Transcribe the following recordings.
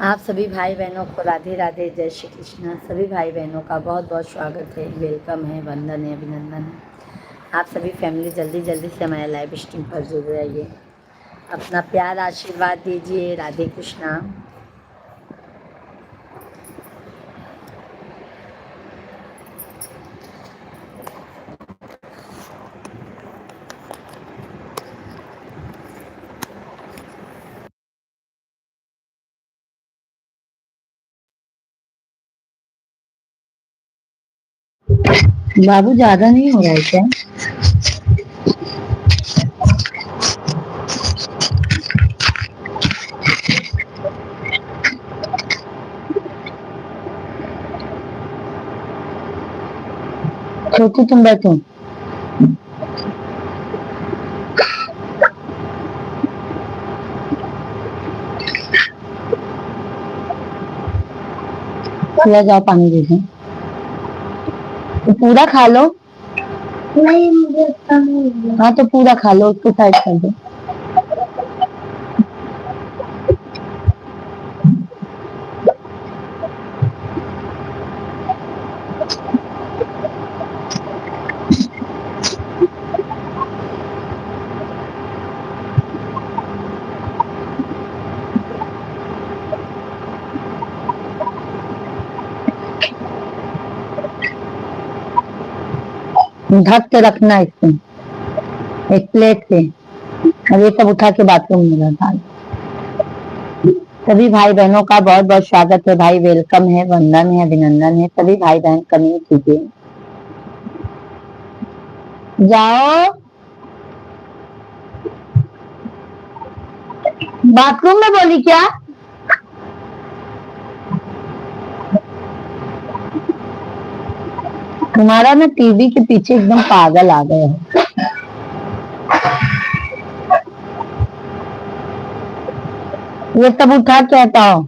आप सभी भाई बहनों को राधे राधे, जय श्री कृष्ण। सभी भाई बहनों का बहुत बहुत स्वागत है, वेलकम है, वंदन है, अभिनंदन है। आप सभी फैमिली जल्दी जल्दी से हमारे लाइव स्ट्रीम पर जुड़ रहिए, अपना प्यार आशीर्वाद दीजिए। राधे कृष्णा। बाबू ज्यादा नहीं हो रहा है क्या? छोटू तुम बैठो। पूरा जाओ पानी दे दो, तो पूरा खा लो। नहीं मुझे अच्छा नहीं। हाँ तो पूरा खा लो, उसको साइड कर दो। ढक के रखना इसको एक प्लेट से, और ये सब उठा के बाथरूम में डाल। सभी भाई बहनों का बहुत बहुत स्वागत है भाई, वेलकम है, वंदन है, अभिनंदन है। सभी भाई बहन कमेंट कीजिए। जाओ बाथरूम में, बोली क्या? तुम्हारा ना टीवी के पीछे एकदम पागल आ गए हैं। ये सब उठा के हटाओ।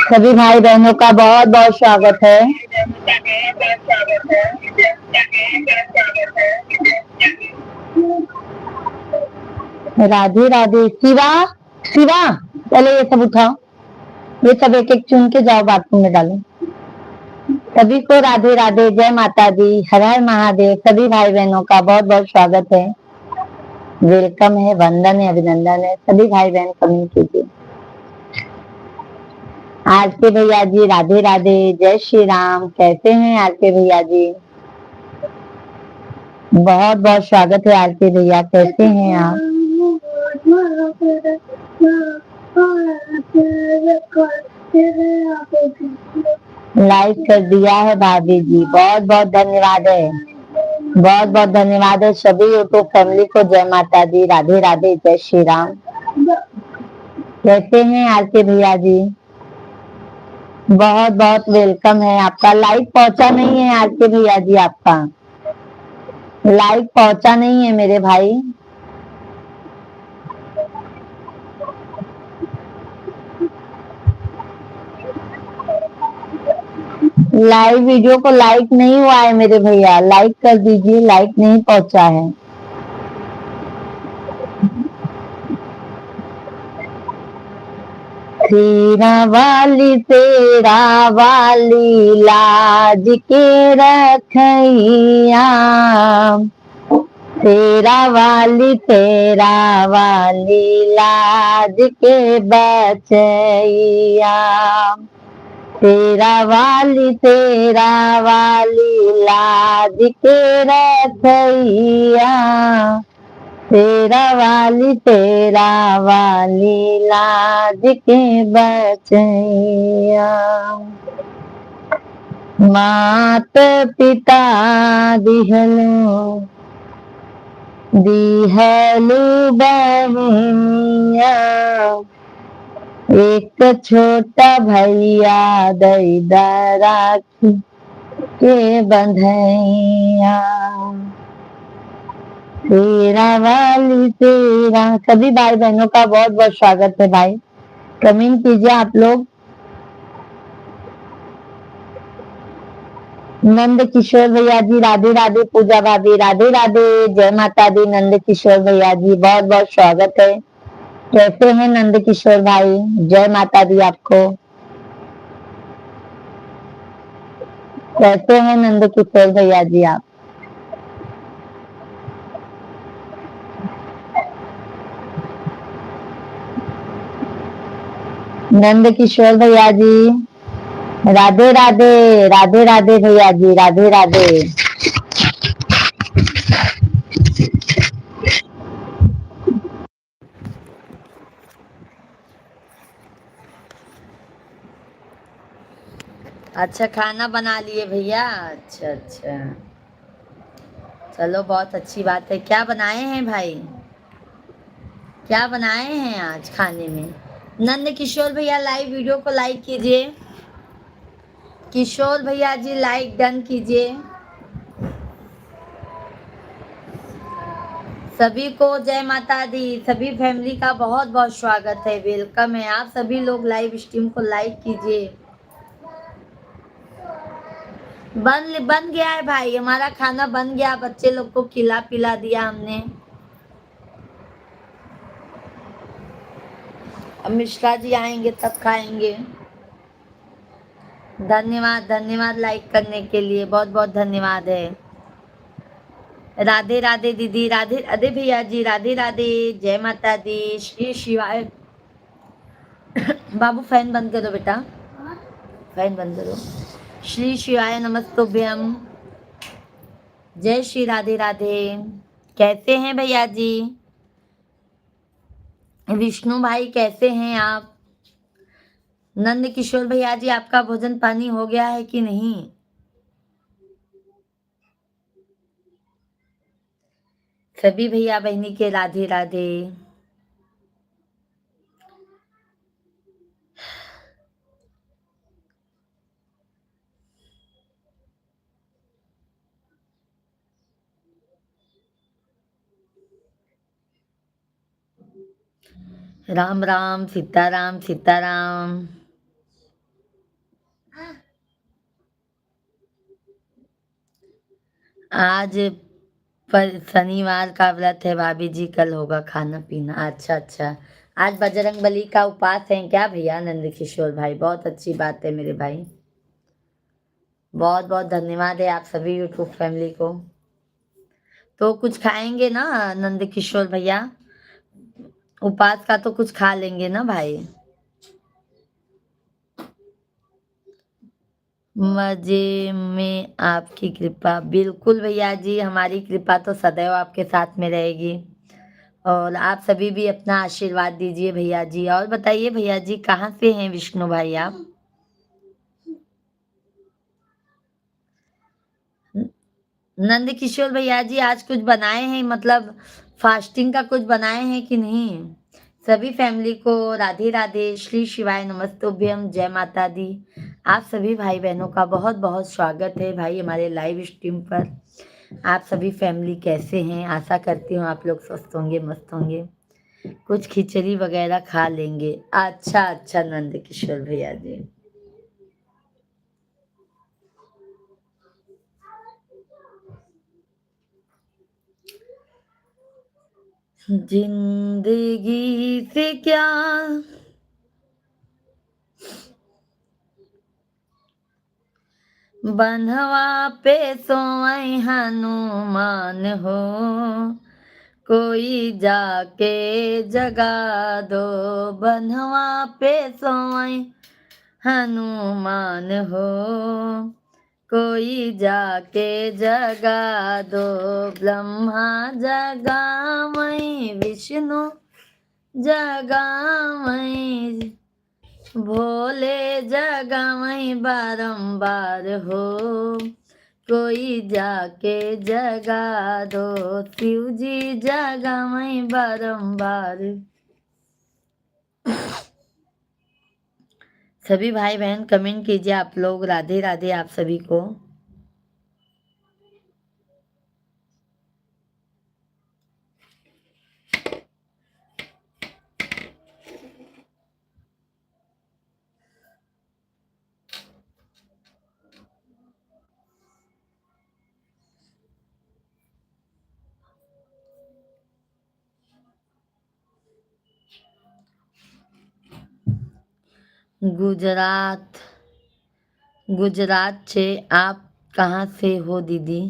सभी भाई बहनों का बहुत बहुत स्वागत है। राधे राधे। शिवा, शिवा, चलो ये सब उठाओ, ये सब एक एक चुन के जाओ बाथरूम में डालो। सभी को राधे राधे, जय माता दी, हर हर महादेव। सभी भाई बहनों का बहुत बहुत स्वागत है, वेलकम है, वंदन है, अभिनंदन है। सभी भाई बहन कमेंट कीजिए। आर के भैया जी राधे राधे, जय श्री राम। कैसे हैं आर के भैया जी? बहुत बहुत स्वागत है आर के भैया, कैसे हैं आप? लाइक कर दिया है भाभी जी, बहुत बहुत धन्यवाद है, बहुत बहुत धन्यवाद है। सभी यूट्यूब फैमिली को जय माता दी, राधे राधे, जय श्री राम। कैसे हैं आर के भैया जी? बहुत बहुत वेलकम है आपका। लाइक पहुंचा नहीं है आर के भैया जी, आपका लाइक पहुंचा नहीं है मेरे भाई। लाइव वीडियो को लाइक नहीं हुआ है मेरे भैया, लाइक कर दीजिए, लाइक नहीं पहुंचा है। सीना वाली तेरा वाली, लाज के रखैया, तेरा वाली लाज के बचैया। तेरा वाली लाज के रखैया, तेरा वाली लाज के बचैया। मात पिता दिहलु बहनिया, एक छोटा भैया दैदा राखी के बंधैया। तेरा वाली तेरा। सभी भाई बहनों का बहुत बहुत स्वागत है भाई, कमेंट कीजिए आप लोग। नंद किशोर भैया जी राधे राधे, पूजा भाभी राधे राधे, जय माता दी। नंद किशोर भैया जी बहुत बहुत स्वागत है। कैसे हैं नंद किशोर भाई? जय माता दी आपको। कैसे हैं नंद किशोर भैया जी आप? नंद किशोर भैया जी राधे राधे, राधे राधे भैया जी, राधे राधे। अच्छा खाना बना लिए भैया? अच्छा अच्छा, चलो बहुत अच्छी बात है। क्या बनाए हैं भाई? क्या बनाए हैं आज खाने में? नंद किशोर भैया लाइव वीडियो को लाइक कीजिए। किशोर भैया जी लाइक डन कीजिए। सभी को जय माता दी। सभी फैमिली का बहुत बहुत स्वागत है, वेलकम है। आप सभी लोग लाइव स्ट्रीम को लाइक कीजिए। बन गया है भाई, हमारा खाना बन गया, बच्चे लोग को खिला पिला दिया हमने। अब मिश्रा जी आएंगे तब खाएंगे। धन्यवाद धन्यवाद लाइक करने के लिए, बहुत बहुत धन्यवाद है। राधे राधे दीदी, राधे राधे भैया जी, राधे राधे, जय माता दी, श्री शिवाय। बाबू फैन बंद करो बेटा, फैन बंद करो। श्री शिवाय नमस्तुभ्यम, जय श्री राधे राधे। कैसे हैं भैया जी? विष्णु भाई कैसे हैं आप? नंद किशोर भैया जी आपका भोजन पानी हो गया है कि नहीं? सभी भैया बहनी के राधे राधे। राम राम, सीताराम सीताराम। आज पर शनिवार का व्रत है भाभी जी, कल होगा खाना पीना। अच्छा अच्छा, आज बजरंग बली का उपवास है क्या भैया? नंद किशोर भाई बहुत अच्छी बात है मेरे भाई, बहुत बहुत धन्यवाद है आप सभी यूट्यूब फैमिली को। तो कुछ खाएंगे ना नंद किशोर भैया? उपवास का तो कुछ खा लेंगे ना भाई? मजे में आपकी कृपा। बिल्कुल भैया जी, हमारी कृपा तो सदैव आपके साथ में रहेगी, और आप सभी भी अपना आशीर्वाद दीजिए भैया जी। और बताइए भैया जी, कहाँ से हैं विष्णु भाई आप? नंद किशोर भैया जी आज कुछ बनाए हैं, मतलब फास्टिंग का कुछ बनाए हैं कि नहीं? सभी फैमिली को राधे राधे, श्री शिवाय नमस्तुभ्यम, जय माता दी। आप सभी भाई बहनों का बहुत बहुत स्वागत है भाई हमारे लाइव स्ट्रीम पर। आप सभी फैमिली कैसे हैं? आशा करती हूँ आप लोग स्वस्थ होंगे, मस्त होंगे। कुछ खिचड़ी वगैरह खा लेंगे। अच्छा अच्छा नंद किशोर भैया जी। जिंदगी से क्या बंधवा पे सोई हनुमान हो, कोई जाके जगा दो। बंधवा पे सोई हनुमान हो, कोई जाके जगा दो, ब्रह्मा जगावई विष्णु जगावई, भोले जगावई बारंबार हो, कोई जाके जगा दो, शिव जी जगावई बारंबार। सभी भाई बहन कमेंट कीजिए आप लोग, राधे राधे आप सभी को। गुजरात, गुजरात से आप कहाँ से हो दीदी?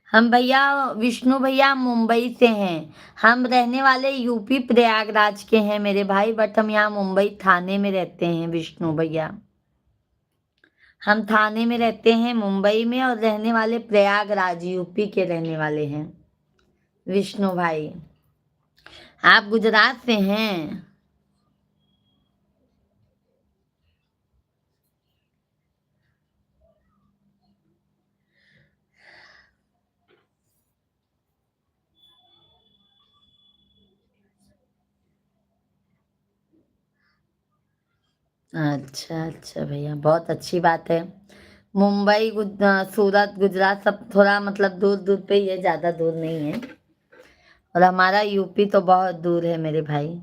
हम भैया, विष्णु भैया मुंबई से हैं। हम रहने वाले यूपी प्रयागराज के हैं मेरे भाई, बट हम यहाँ मुंबई थाने में रहते हैं विष्णु भैया। हम थाने में रहते हैं मुंबई में, और रहने वाले प्रयागराज यूपी के रहने वाले हैं विष्णु भाई। आप गुजरात से हैं? अच्छा अच्छा भैया, बहुत अच्छी बात है। मुंबई सूरत गुजरात सब थोड़ा मतलब दूर दूर पे ही है, ज्यादा दूर नहीं है। और हमारा यूपी तो बहुत दूर है मेरे भाई,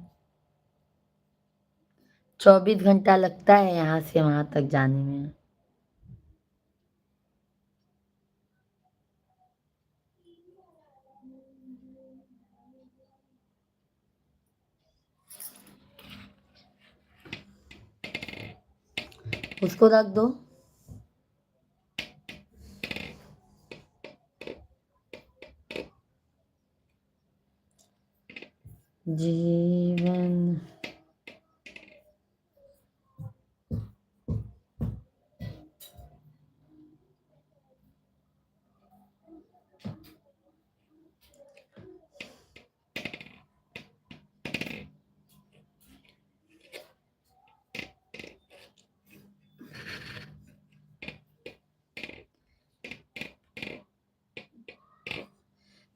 24 घंटा लगता है यहाँ से वहां तक जाने में। उसको रख दो। जीवन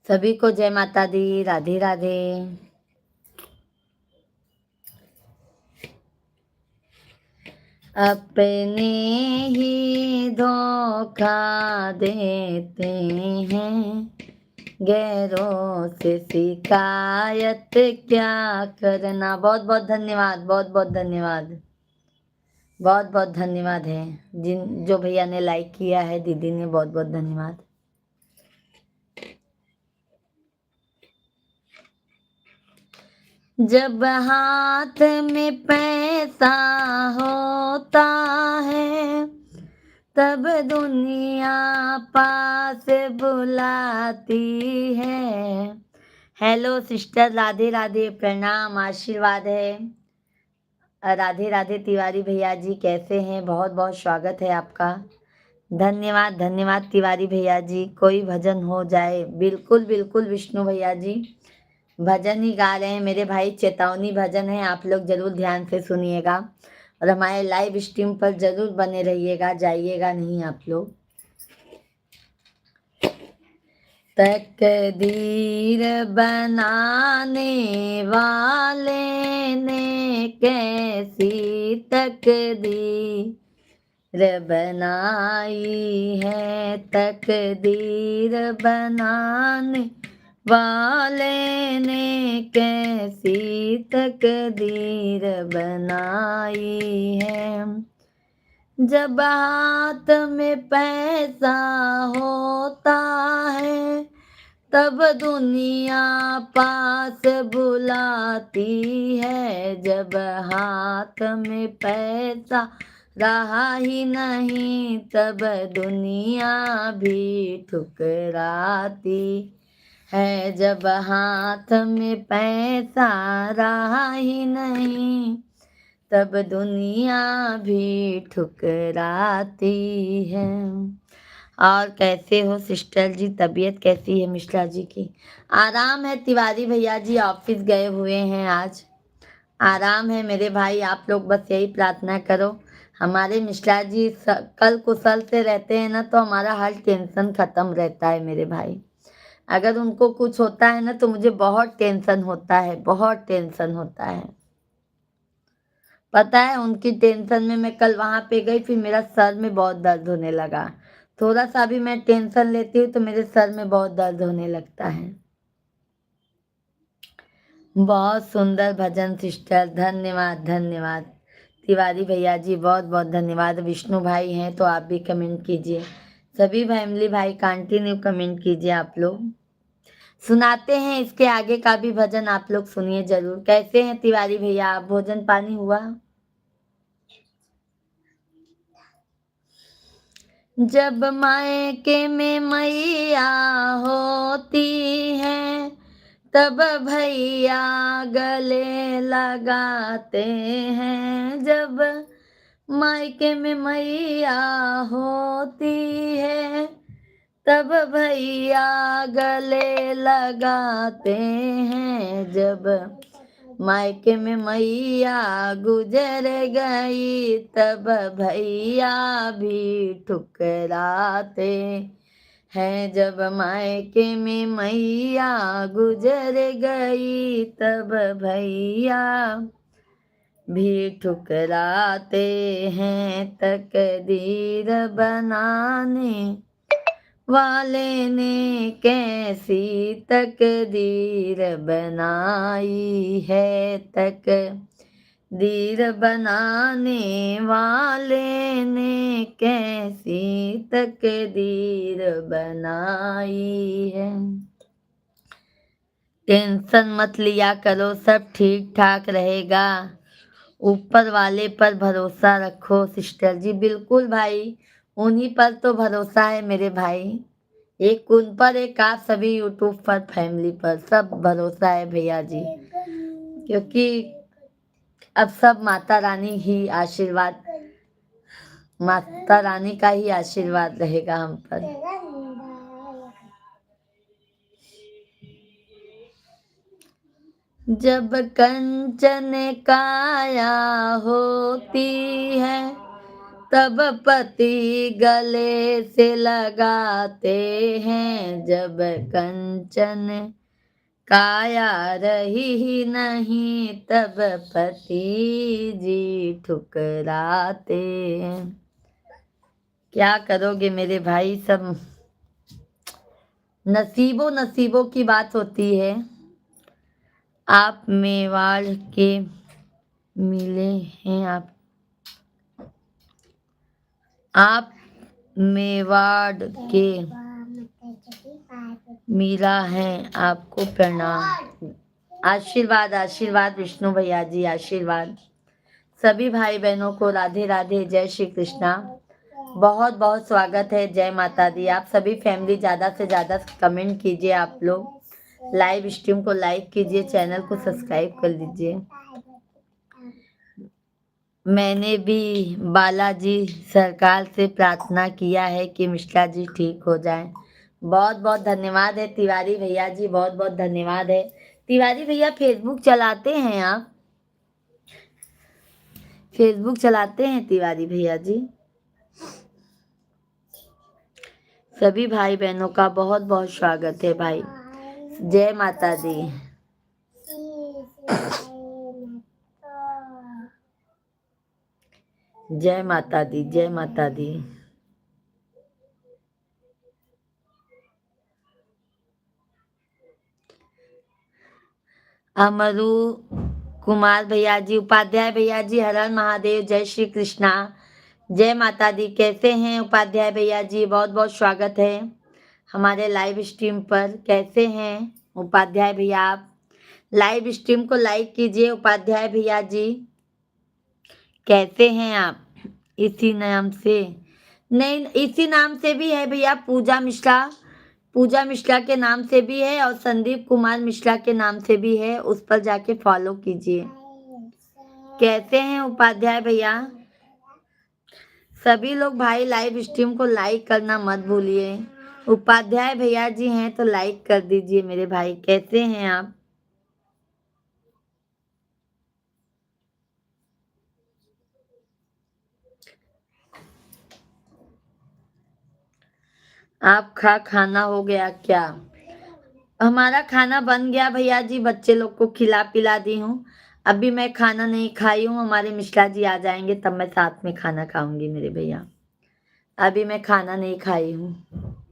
सभी को जय माता दी, राधे राधे। अपने ही धोखा देते हैं, गैरों से शिकायत क्या करना। बहुत बहुत धन्यवाद, बहुत बहुत धन्यवाद, बहुत बहुत धन्यवाद है जिन जो भैया ने लाइक किया है, दीदी ने बहुत बहुत धन्यवाद। जब हाथ में पैसा होता है, तब दुनिया पास बुलाती है। हेलो सिस्टर, राधे राधे, प्रणाम, आशीर्वाद है। राधे राधे तिवारी भैया जी, कैसे हैं? बहुत बहुत स्वागत है आपका। धन्यवाद धन्यवाद तिवारी भैया जी। कोई भजन हो जाए, बिल्कुल बिल्कुल विष्णु भैया जी, भजन ही गा रहे हैं मेरे भाई, चेतावनी भजन है, आप लोग जरूर ध्यान से सुनिएगा और हमारे लाइव स्ट्रीम पर जरूर बने रहिएगा, जाइएगा नहीं आप लोग। तकदीर बनाने वाले ने कैसी तकदीर बनाई है, तकदीर बनाने वाले ने कैसी तकदीर बनाई है। जब हाथ में पैसा होता है, तब दुनिया पास बुलाती है। जब हाथ में पैसा रहा ही नहीं, तब दुनिया भी ठुकराती है। जब हाथ में पैसा रहा ही नहीं, तब दुनिया भी ठुकराती है। और कैसे हो सिस्टर जी, तबीयत कैसी है मिश्रा जी की? आराम है तिवारी भैया जी, ऑफिस गए हुए हैं आज। आराम है मेरे भाई, आप लोग बस यही प्रार्थना करो हमारे मिश्रा जी कल कुशल से रहते हैं ना, तो हमारा हर टेंशन खत्म रहता है मेरे भाई। अगर उनको कुछ होता है ना तो मुझे बहुत टेंशन होता है, बहुत टेंशन होता है। पता है उनकी टेंशन में मैं कल वहां पे गई, फिर मेरा सर में बहुत दर्द होने लगा। थोड़ा सा भी मैं टेंशन लेती हूँ तो मेरे सर में बहुत दर्द होने लगता है। बहुत सुंदर भजन सिस्टर, धन्यवाद धन्यवाद। तिवारी भैया जी बहुत बहुत धन्यवाद। विष्णु भाई हैं तो आप भी कमेंट कीजिए, सभी फैमिली भाई कंटिन्यू कमेंट कीजिए। आप लोग सुनाते हैं इसके आगे का भी भजन, आप लोग सुनिए जरूर। कैसे हैं तिवारी भैया आप, भोजन पानी हुआ? जब मायके में मैया होती है तब भैया गले लगाते हैं। जब मायके में मैया होती है तब भैया गले लगाते हैं। जब मायके में मैया गुजर गई तब भैया भी ठुकराते हैं। जब मायके में मैया गुजर गई तब भैया भी ठुकराते हैं। तकदीर बनाने वाले ने कैसी तकदीर बनाई है। तकदीर बनाने वाले ने कैसी तकदीर बनाई है। टेंशन मत लिया करो, सब ठीक ठाक रहेगा। ऊपर वाले पर भरोसा रखो सिस्टर जी। बिल्कुल भाई, उन्हीं पर तो भरोसा है मेरे भाई। एक उन पर, एक आप सभी यूट्यूब पर फैमिली पर सब भरोसा है भैया जी, क्योंकि अब सब माता रानी ही आशीर्वाद, माता रानी का ही आशीर्वाद रहेगा हम पर। जब कंचन काया होती है तब पति गले से लगाते हैं। जब कंचन काया रही ही नहीं तब पति जी ठुकराते हैं। क्या करोगे मेरे भाई, सब नसीबों नसीबों की बात होती है। आप मेवाड़ के मिले हैं, आप मेवाड़ के मिला है, आपको प्रणाम। आशीर्वाद आशीर्वाद विष्णु भैया जी, आशीर्वाद। सभी भाई बहनों को राधे राधे, जय श्री कृष्णा। बहुत बहुत स्वागत है, जय माता दी। आप सभी फैमिली ज्यादा से ज्यादा कमेंट कीजिए, आप लोग लाइव स्ट्रीम को लाइक कीजिए, चैनल को सब्सक्राइब कर लीजिए। मैंने भी बालाजी सरकार से प्रार्थना किया है कि मिश्रा जी ठीक हो जाएं। बहुत बहुत धन्यवाद है तिवारी भैया जी, बहुत बहुत धन्यवाद है। तिवारी भैया फेसबुक चलाते हैं आप? फेसबुक चलाते हैं तिवारी भैया जी? सभी भाई बहनों का बहुत बहुत स्वागत है भाई, जय माता दी। जय माता दी, जय माता दी। अमरू कुमार भैया जी, उपाध्याय भैया जी, हर हर महादेव, जय श्री कृष्णा, जय माता दी। कैसे हैं उपाध्याय भैया जी? बहुत बहुत स्वागत है हमारे लाइव स्ट्रीम पर। कैसे हैं उपाध्याय भैया आप? लाइव स्ट्रीम को लाइक कीजिए उपाध्याय भैया जी। कैसे हैं आप? इसी नाम से नहीं, इसी नाम से भी है भैया, पूजा मिश्रा। पूजा मिश्रा के नाम से भी है और संदीप कुमार मिश्रा के नाम से भी है, उस पर जाके फॉलो कीजिए। कैसे हैं उपाध्याय भैया? सभी लोग भाई लाइव स्ट्रीम को लाइक करना मत भूलिए। उपाध्याय भैया जी हैं तो लाइक कर दीजिए मेरे भाई। कैसे हैं आप? आपका खाना हो गया क्या? हमारा खाना बन गया भैया जी, बच्चे लोग को खिला पिला दी हूँ। अभी मैं खाना नहीं खाई हूँ, हमारे मिश्रा जी आ जाएंगे तब मैं साथ में खाना खाऊंगी मेरे भैया। अभी मैं खाना नहीं खाई हूँ।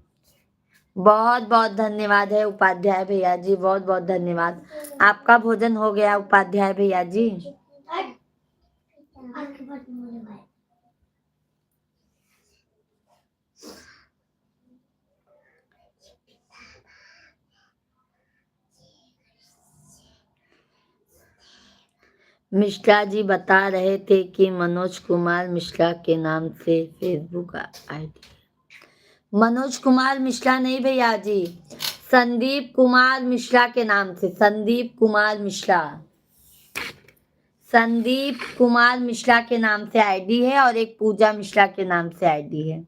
बहुत बहुत धन्यवाद है उपाध्याय भैया जी, बहुत बहुत धन्यवाद। आपका भोजन हो गया उपाध्याय भैया जी? मिश्रा जी बता रहे थे कि मनोज कुमार मिश्रा के नाम से फेसबुक आईडी। मनोज कुमार मिश्रा नहीं भैया जी, संदीप कुमार मिश्रा के नाम से। संदीप कुमार मिश्रा, संदीप कुमार मिश्रा के नाम से आईडी है और एक पूजा मिश्रा के नाम से आईडी है।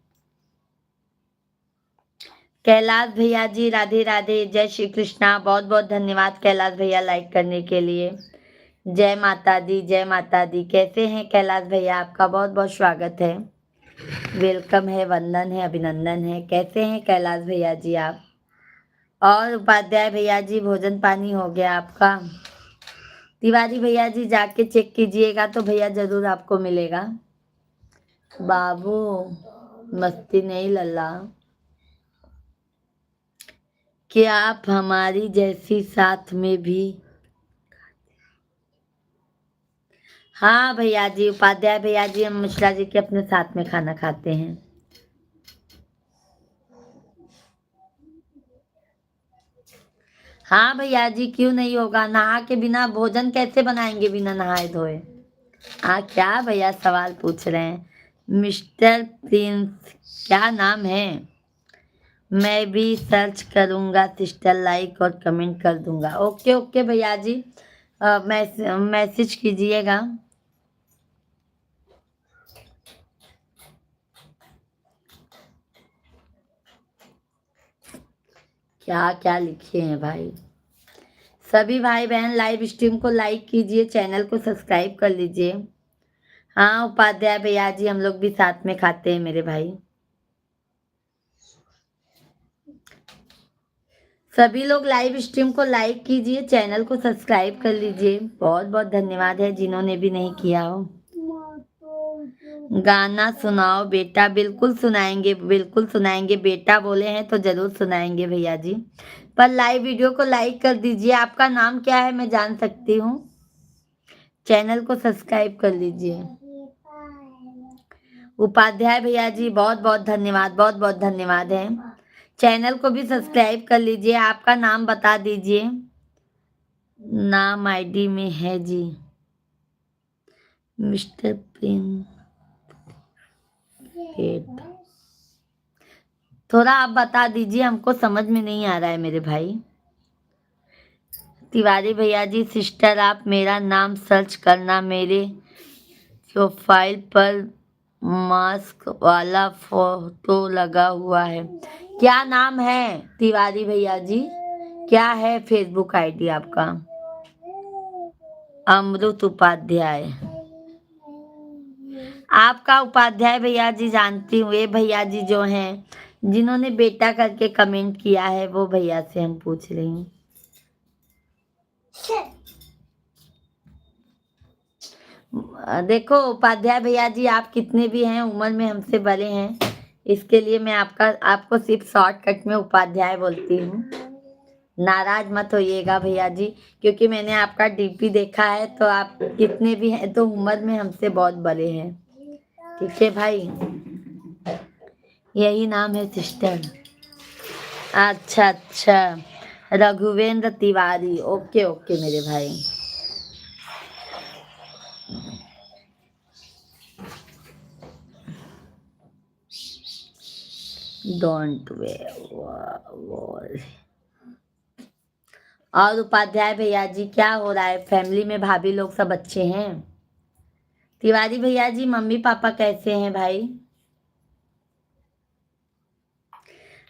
कैलाश भैया जी राधे राधे, जय श्री कृष्णा। बहुत बहुत धन्यवाद कैलाश भैया लाइक करने के लिए। जय माता दी, जय माता दी। कैसे हैं कैलाश भैया? आपका बहुत बहुत स्वागत है, वेलकम है, वंदन है, अभिनंदन है। कैसे हैं कैलाश भैया जी आप? और उपाध्याय भैया जी भोजन पानी हो गया आपका? तिवारी भैया जी जाके चेक कीजिएगा तो भैया जरूर आपको मिलेगा। बाबू मस्ती नहीं लल्ला, क्या आप हमारी जैसी साथ में भी? हाँ भैया जी, उपाध्याय भैया जी हम मिश्रा जी के अपने साथ में खाना खाते हैं। हाँ भैया जी, क्यों नहीं होगा? नहा के बिना भोजन कैसे बनाएंगे बिना नहाए धोए? हाँ क्या भैया सवाल पूछ रहे हैं? मिस्टर प्रिंस क्या नाम है? मैं भी सर्च करूंगा सिस्टर, लाइक और कमेंट कर दूंगा। ओके ओके भैया जी, मैसेज कीजिएगा। क्या क्या लिखे हैं भाई? सभी भाई बहन लाइव स्ट्रीम को लाइक कीजिए, चैनल को सब्सक्राइब कर लीजिए। हाँ उपाध्याय भैया जी, हम लोग भी साथ में खाते हैं मेरे भाई। सभी लोग लाइव स्ट्रीम को लाइक कीजिए, चैनल को सब्सक्राइब कर लीजिए। बहुत बहुत धन्यवाद है जिन्होंने भी नहीं किया हो। गाना सुनाओ बेटा। बिल्कुल सुनाएंगे, बिल्कुल सुनाएंगे। बेटा बोले हैं तो जरूर सुनाएंगे भैया जी। पर लाइव वीडियो को लाइक कर दीजिए। आपका नाम क्या है मैं जान सकती हूँ? चैनल को सब्सक्राइब कर लीजिए। उपाध्याय भैया जी बहुत बहुत धन्यवाद, बहुत बहुत धन्यवाद है। चैनल को भी सब्सक्राइब कर लीजिए। आपका नाम बता दीजिए। नाम आईडी में है जी मिस्टर प्रिंस। थोड़ा आप बता दीजिए, हमको समझ में नहीं आ रहा है मेरे भाई। तिवारी भैया जी, सिस्टर आप मेरा नाम सर्च करना, मेरे प्रोफाइल पर मास्क वाला फोटो लगा हुआ है। क्या नाम है तिवारी भैया जी? क्या है फेसबुक आईडी आपका? अमृत उपाध्याय। आपका उपाध्याय भैया जी जानती हूँ, ये भैया जी जो हैं जिन्होंने बेटा करके कमेंट किया है वो भैया से हम पूछ रही हूँ। देखो उपाध्याय भैया जी, आप कितने भी हैं उम्र में हमसे बड़े हैं, इसके लिए मैं आपको सिर्फ शॉर्टकट में उपाध्याय बोलती हूँ। नाराज मत होइएगा भैया जी, क्योंकि मैंने आपका डीपी देखा है तो आप कितने भी हैं तो उम्र में हमसे बहुत बड़े हैं। ठीक है भाई, यही नाम है सिस्टर। अच्छा अच्छा, रघुवेंद्र तिवारी। ओके ओके मेरे भाई। Don't worry. और उपाध्याय भैया जी क्या हो रहा है? फैमिली में भाभी लोग सब अच्छे हैं? तिवारी भैया जी मम्मी पापा कैसे हैं भाई?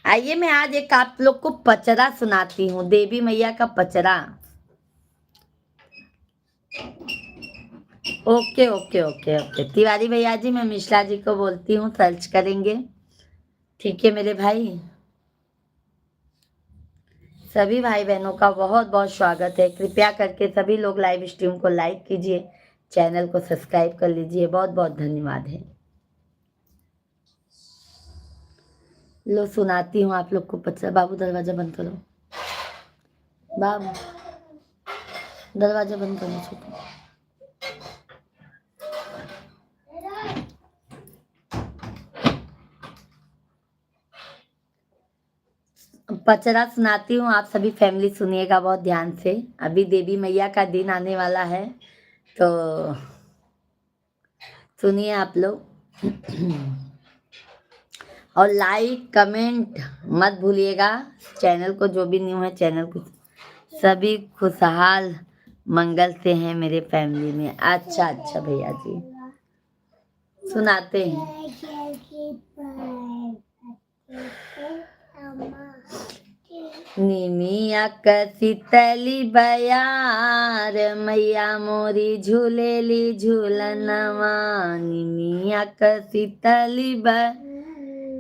आइए मैं आज एक आप लोग को पचरा सुनाती हूँ, देवी मैया का पचरा। Okay okay okay okay Tiwari भैया जी, मैं मिश्रा जी को बोलती हूँ, सर्च करेंगे। ठीक है मेरे भाई। सभी भाई बहनों का बहुत बहुत स्वागत है। कृपया करके सभी लोग लाइव स्ट्रीम को लाइक कीजिए, चैनल को सब्सक्राइब कर लीजिए। बहुत बहुत धन्यवाद है। लो सुनाती हूँ आप लोग को पचरा। बाबू दरवाजा बंद करो, बाबू दरवाजा बंद करो छोटू। पचरा सुनाती हूँ, आप सभी फैमिली सुनिएगा बहुत ध्यान से। अभी देवी मैया का दिन आने वाला है, तो सुनिए आप लोग। और लाइक कमेंट मत भूलिएगा। चैनल को, जो भी न्यू है चैनल को, सभी खुशहाल मंगल से हैं मेरे फैमिली में। अच्छा अच्छा भैया जी सुनाते हैं। निमिया कसितली बयार, मैया मोरी झूलेली झूलनवा। निमिया कसितली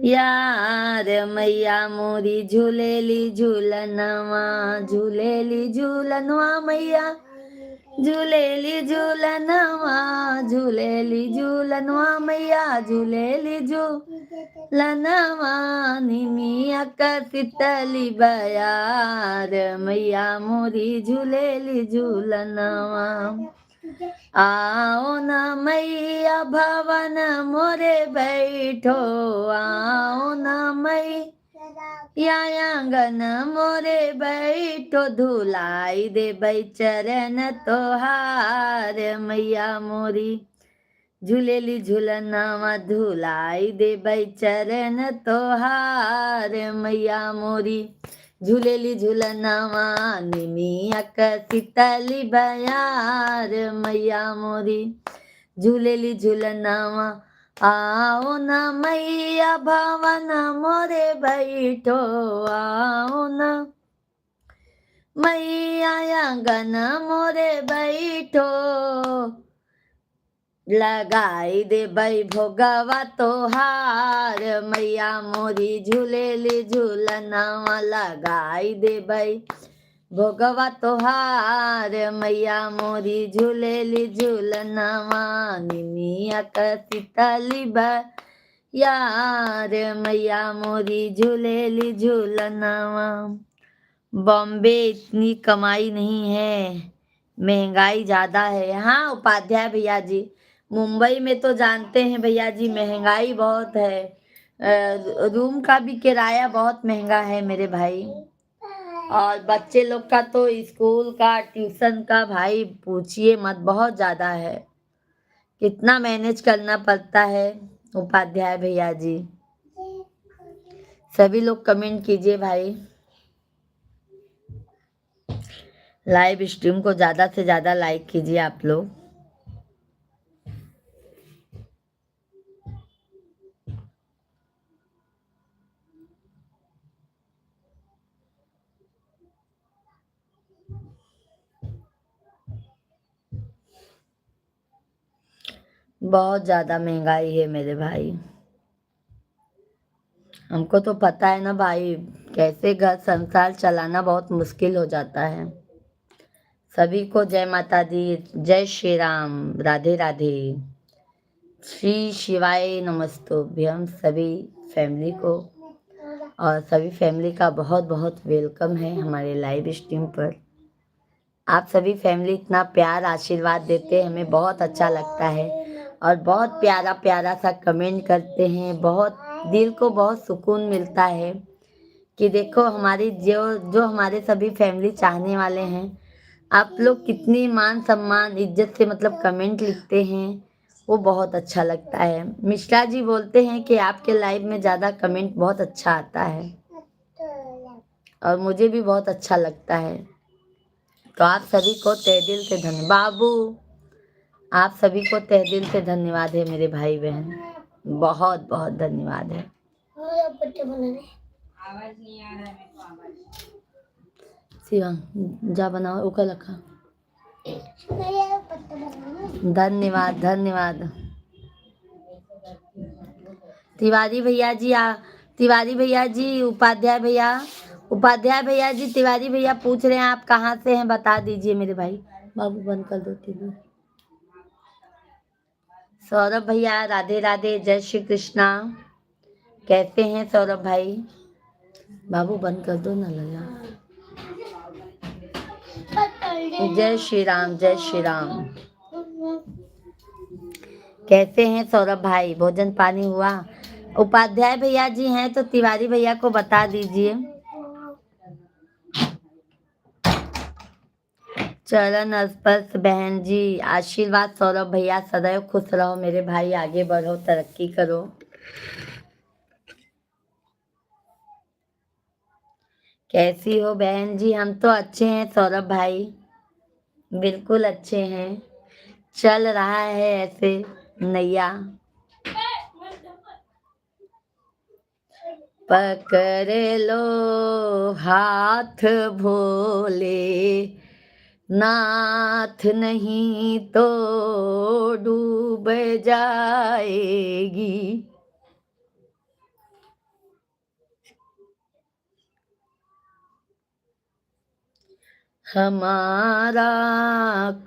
यार, मैया मोरी झूलेली झूलनवा। झूलेली झूलनवा मैया झूलेली झूलनवा। झूलेली झूलनवा मैया झूलेली झूलनवा। निमिया कसितली बयार, मैया मोरी झूलेली झूलनवा। आओ न मैया भवन मोरे बैठो। आओ न मैया आंगन मोरे बैठो। धुलाई दे बै चरण तोहार, मैया मोरी झूलेली झूलनवा। धुलाई दे बै चरण तोहार, मैया मोरी झूलेली झूलनवा। निमिया कसितली बयार, मैया मोरी झूलेली झूलनवा। आओ न मैया भवन मोरे बैठो। आओ न मैया आंगन मोरे बैठो। लगाई दे बै भोगवा तोहार, मैया मोरी झूलेली झूलनवा। लगाई दे बै भोगवा तोहार, मैया मोरी झूलेली झूलनवा। निमिया कसितली यार, मैया मोरी झूलेली झूलनवा। बॉम्बे इतनी कमाई नहीं है, महंगाई ज्यादा है। हाँ उपाध्याय भैया जी, मुंबई में तो जानते हैं भैया जी महंगाई बहुत है। रूम का भी किराया बहुत महंगा है मेरे भाई। और बच्चे लोग का तो स्कूल का, ट्यूशन का भाई पूछिए मत, बहुत ज्यादा है। कितना मैनेज करना पड़ता है उपाध्याय भैया जी। सभी लोग कमेंट कीजिए भाई। लाइव स्ट्रीम को ज्यादा से ज्यादा लाइक कीजिए आप लोग। बहुत ज्यादा महंगाई है मेरे भाई। हमको तो पता है ना भाई, कैसे घर संसार चलाना बहुत मुश्किल हो जाता है। सभी को जय माता दी, जय श्री राम, राधे राधे, श्री शिवाय नमस्तुभ्यम। सभी फैमिली को और सभी फैमिली का बहुत बहुत वेलकम है हमारे लाइव स्ट्रीम पर। आप सभी फैमिली इतना प्यार आशीर्वाद देते हैं, हमें बहुत अच्छा लगता है। और बहुत प्यारा प्यारा सा कमेंट करते हैं, बहुत दिल को बहुत सुकून मिलता है कि देखो हमारी जो जो हमारे सभी फैमिली चाहने वाले हैं, आप लोग कितनी मान सम्मान इज्जत से मतलब कमेंट लिखते हैं, वो बहुत अच्छा लगता है। मिश्रा जी बोलते हैं कि आपके लाइव में ज़्यादा कमेंट बहुत अच्छा आता है, और मुझे भी बहुत अच्छा लगता है। तो आप सभी को तहे दिल से धन्यवाद। बाबू आप सभी को तहे दिल से धन्यवाद है मेरे भाई बहन, बहुत बहुत धन्यवाद है। शिवम जा बनाओ, ऊपर रखा। धन्यवाद धन्यवाद। तिवारी भैया जी तिवारी भैया जी, उपाध्याय भैया जी, तिवारी भैया पूछ रहे हैं आप कहाँ से हैं, बता दीजिए मेरे भाई। बाबू बंद कर दो टीवी। सौरभ भैया राधे राधे, जय श्री कृष्णा। कैसे हैं सौरभ भाई? बाबू बंद कर दो ना लगा। जय श्री राम, जय श्री राम। कैसे हैं सौरभ भाई? भोजन पानी हुआ? उपाध्याय भैया जी हैं तो तिवारी भैया को बता दीजिए। चरण स्पर्श बहन जी, आशीर्वाद सौरभ भैया, सदैव खुश रहो मेरे भाई, आगे बढ़ो, तरक्की करो। कैसी हो बहन जी? हम तो अच्छे हैं सौरभ भाई, बिल्कुल अच्छे हैं। चल रहा है ऐसे नैया। पकड़ लो हाथ भोले नाथ, नहीं तो डूब जाएगी। हमारा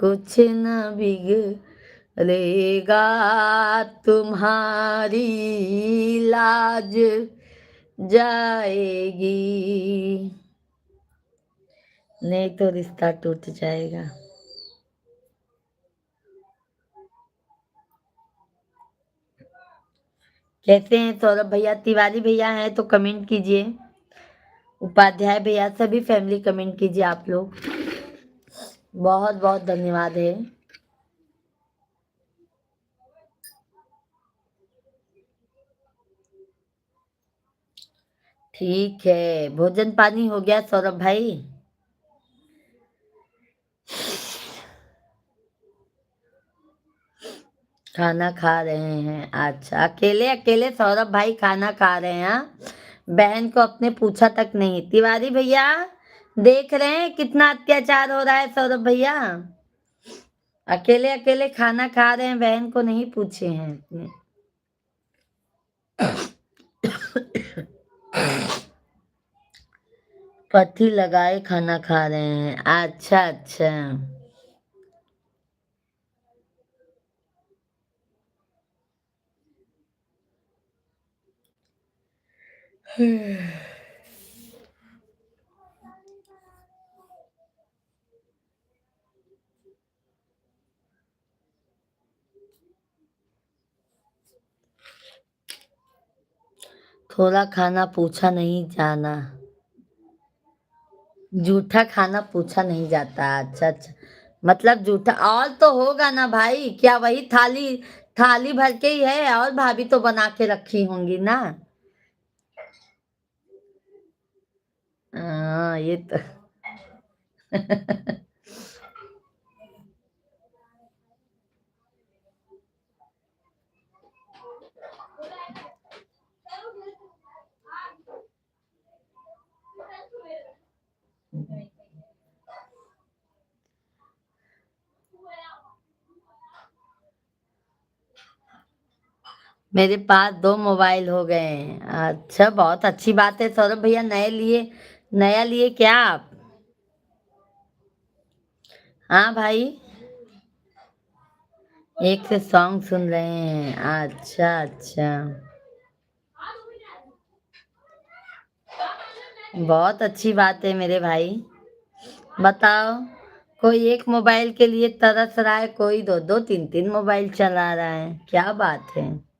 कुछ न बिगड़ेगा, तुम्हारी लाज जाएगी, नहीं तो रिश्ता टूट जाएगा। कैसे हैं सौरभ भैया? तिवारी भैया हैं तो कमेंट कीजिए, उपाध्याय भैया, सभी फैमिली कमेंट कीजिए आप लोग, बहुत बहुत धन्यवाद है। ठीक है, भोजन पानी हो गया सौरभ भाई? खाना खा रहे हैं? अच्छा, अकेले अकेले सौरभ भाई खाना खा रहे हैं? बहन को अपने पूछा तक नहीं। तिवारी भैया देख रहे हैं कितना अत्याचार हो रहा है सौरभ भैया, अकेले अकेले खाना खा रहे हैं, बहन को नहीं पूछे हैं अपने। पथी लगाए खाना खा रहे हैं? अच्छा अच्छा। थोड़ा खाना पूछा नहीं जाना, जूठा खाना पूछा नहीं जाता। अच्छा अच्छा, मतलब जूठा और तो होगा ना भाई, क्या वही थाली थाली भर के ही है, और भाभी तो बना के रखी होंगी ना। हाँ ये तो मेरे पास 2 मोबाइल हो गए हैं। अच्छा, बहुत अच्छी बात है सौरभ भैया। नया लिए क्या आप? हाँ भाई, एक से सॉन्ग सुन रहे हैं? अच्छा अच्छा, बहुत अच्छी बात है मेरे भाई। बताओ, कोई एक मोबाइल के लिए तरस रहा है, कोई दो दो तीन तीन मोबाइल चला रहा है, क्या बात है।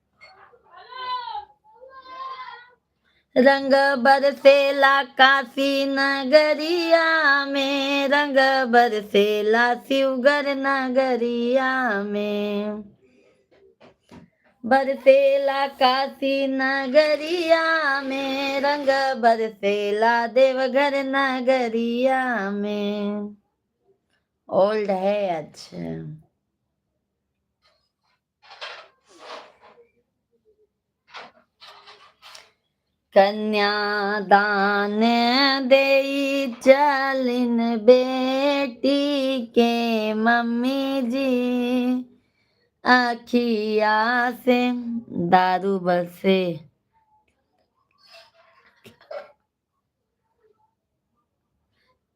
रंग बरसेला काशी नगरिया में, रंग बरसेला शिवगर नगरिया में, बरसेला काशी नगरिया में, रंग बरसेला देवघर नगरिया में। ओल्ड है? अच्छा, कन्यादान देई चलिन बेटी के मम्मी जी, अखिया से दारू बरसे।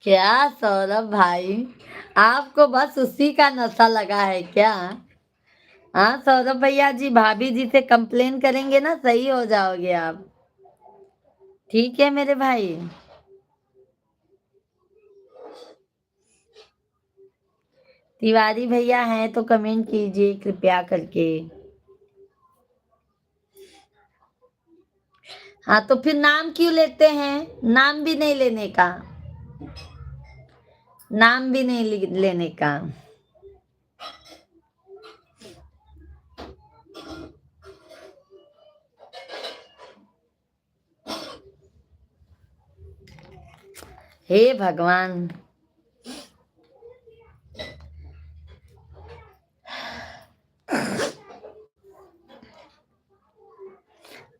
क्या सौरभ भाई, आपको बस उसी का नशा लगा है क्या? हाँ सौरभ भैया जी, भाभी जी से कंप्लेन करेंगे ना, सही हो जाओगे आप। ठीक है मेरे भाई। तिवारी भैया हैं तो कमेंट कीजिए कृपया करके। हाँ तो फिर नाम क्यों लेते हैं? नाम भी नहीं लेने का, नाम भी नहीं लेने का। हे भगवान।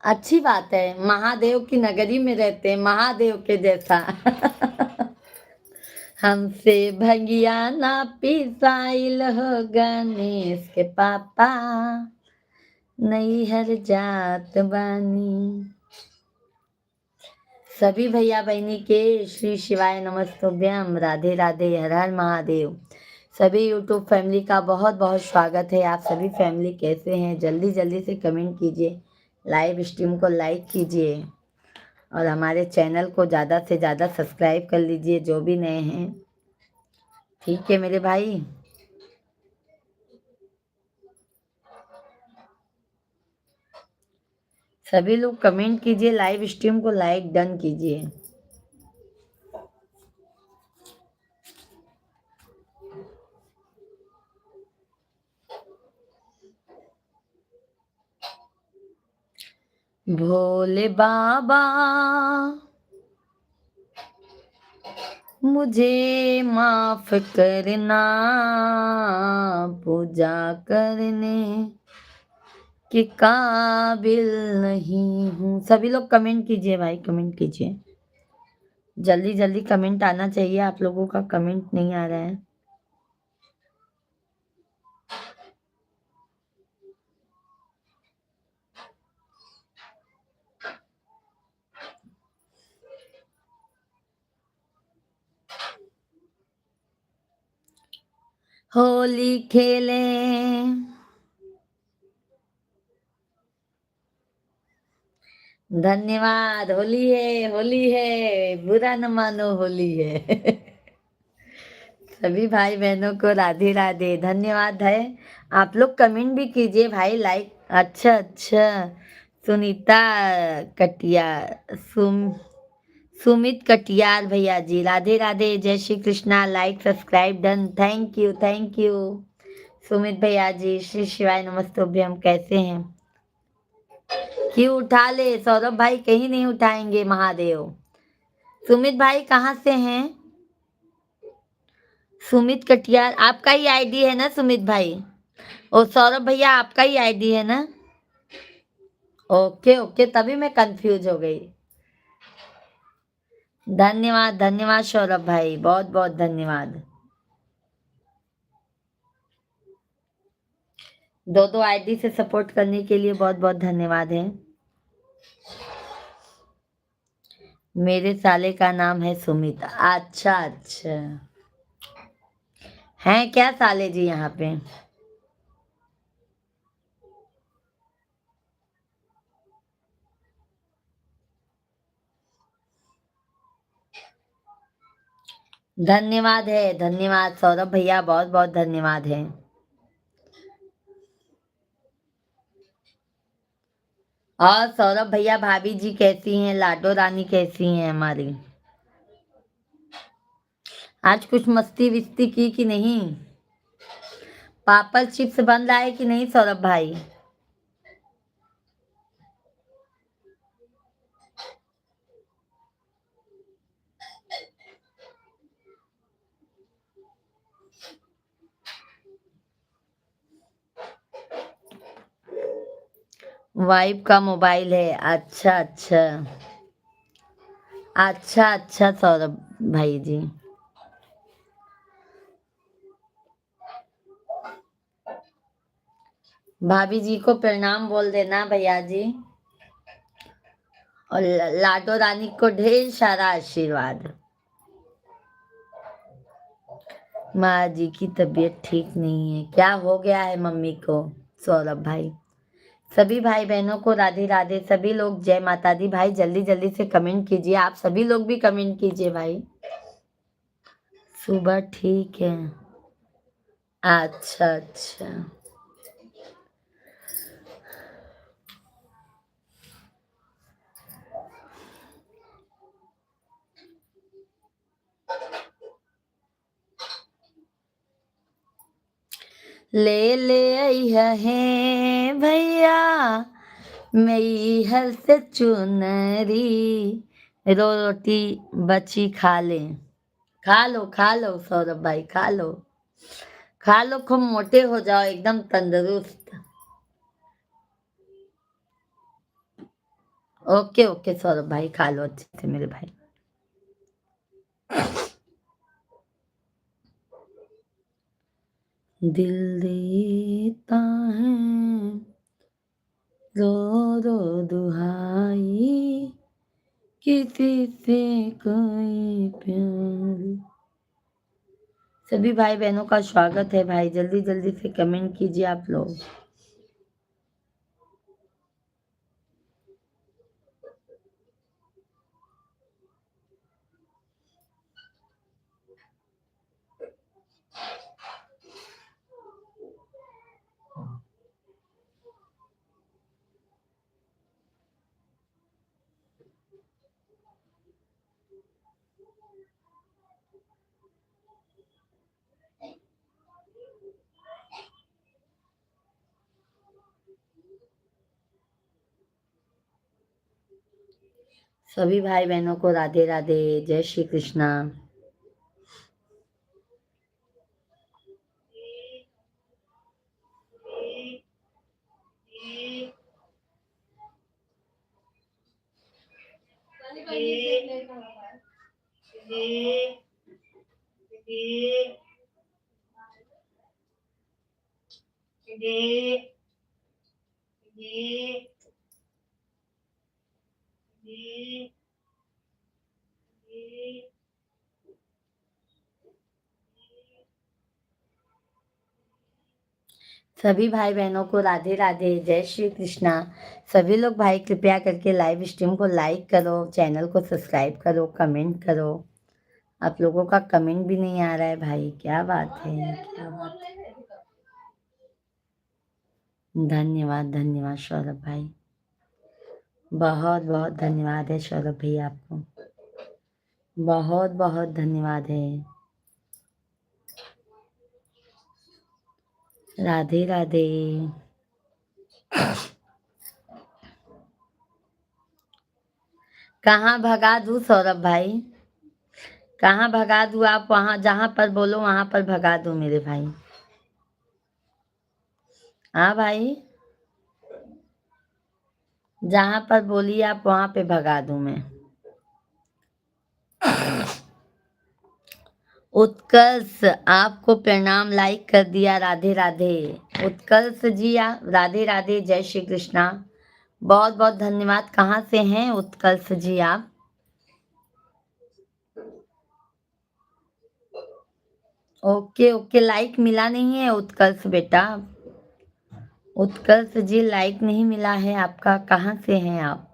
अच्छी बात है, महादेव की नगरी में रहते हैं, महादेव के जैसा। हमसे भगिया ना पिसाइल हो गणेश के पापा, नैहर जात बानी। सभी भैया बहनी के श्री शिवाय नमस्तुभ्यम, राधे राधे, हर हर महादेव। सभी यूट्यूब फैमिली का बहुत बहुत स्वागत है। आप सभी फैमिली कैसे हैं? जल्दी जल्दी से कमेंट कीजिए, लाइव स्ट्रीम को लाइक कीजिए और हमारे चैनल को ज़्यादा से ज़्यादा सब्सक्राइब कर लीजिए जो भी नए हैं। ठीक है मेरे भाई। सभी लोग कमेंट कीजिए, लाइव स्ट्रीम को लाइक डन कीजिए। भोले बाबा मुझे माफ करना, पूजा करने के काबिल नहीं हूँ। सभी लोग कमेंट कीजिए भाई, कमेंट कीजिए, जल्दी जल्दी कमेंट आना चाहिए। आप लोगों का कमेंट नहीं आ रहा है। होली खेले, धन्यवाद। होली है, होली है, बुरा न मानो, होली है। सभी भाई बहनों को राधे राधे, धन्यवाद है। आप लोग कमेंट भी कीजिए भाई, लाइक। अच्छा अच्छा, सुनीता कटियार, सुमित कटियार भैया जी, राधे राधे, जय Shri Krishna, like subscribe done, thank you thank you. Sumit भैया जी, श्री शिवाय नमस्तुभ्यम, कैसे हैं? क्यों उठा ले सौरभ भाई? कहीं नहीं उठाएंगे महादेव। सुमित भाई कहाँ से हैं? सुमित कटियार आपका ही आईडी है ना सुमित भाई? और सौरभ भैया आपका ही आईडी है ना? ओके ओके, तभी मैं कंफ्यूज हो गई। धन्यवाद धन्यवाद सौरभ भाई, बहुत बहुत धन्यवाद। दो दो आईडी से सपोर्ट करने के लिए बहुत बहुत धन्यवाद है। मेरे साले का नाम है सुमित। अच्छा अच्छा, हैं क्या साले जी यहाँ पे? धन्यवाद है, धन्यवाद सौरभ भैया, बहुत बहुत धन्यवाद है। और सौरभ भैया भाभी जी कैसी हैं? लाडो रानी कैसी हैं हमारी? आज कुछ मस्ती विस्ती की कि नहीं? पापड़ चिप्स बन रहा है कि नहीं सौरभ भाई? वाइफ का मोबाइल है, अच्छा अच्छा। अच्छा अच्छा सौरभ भाई जी। भाभी जी को प्रणाम बोल देना भैया जी, और लाडो रानी को ढेर सारा आशीर्वाद। माँ जी की तबीयत ठीक नहीं है, क्या हो गया है मम्मी को? सौरभ भाई, सभी भाई बहनों को राधे राधे, सभी लोग जय माता दी। भाई जल्दी जल्दी से कमेंट कीजिए, आप सभी लोग भी कमेंट कीजिए भाई। सुबह ठीक है। अच्छा अच्छा। ले ले अइहा है भैया मेरी हर से चुनरी, रोटी बची खा ले। खा लो सौरभ भाई, खा लो, खा लो, खूब मोटे हो जाओ, एकदम तंदुरुस्त। ओके ओके सौरभ भाई, खा लो अच्छे से मेरे भाई। दिल देता है रो रो दुहाई, किसी से कोई प्यार। सभी भाई बहनों का स्वागत है भाई, जल्दी जल्दी से कमेंट कीजिए आप लोग। सभी भाई बहनों को राधे राधे, जय श्री कृष्णा। सभी भाई बहनों को राधे राधे, जय श्री कृष्णा। सभी लोग भाई कृपया करके लाइव स्ट्रीम को लाइक करो, चैनल को सब्सक्राइब करो, कमेंट करो। आप लोगों का कमेंट भी नहीं आ रहा है भाई, क्या बात है, क्या बात है। धन्यवाद धन्यवाद सौरभ भाई, बहुत बहुत धन्यवाद है सौरभ भैया, आपको बहुत बहुत धन्यवाद है। राधे राधे। कहाँ भगा दूँ सौरभ भाई, कहाँ भगा दूँ? आप वहां जहां पर बोलो वहां पर भगा दूँ मेरे भाई। हाँ भाई, जहां पर बोलिए आप वहां पे भगा दूं मैं। उत्कर्ष, आपको प्रणाम, लाइक कर दिया, राधे राधे। उत्कर्ष जी, राधे राधे, जय श्री कृष्णा, बहुत बहुत धन्यवाद। कहाँ से हैं उत्कर्ष जी आप? ओके ओके, लाइक मिला नहीं है उत्कर्ष बेटा, उत्कर्ष जी लाइक नहीं मिला है आपका, कहाँ से हैं आप?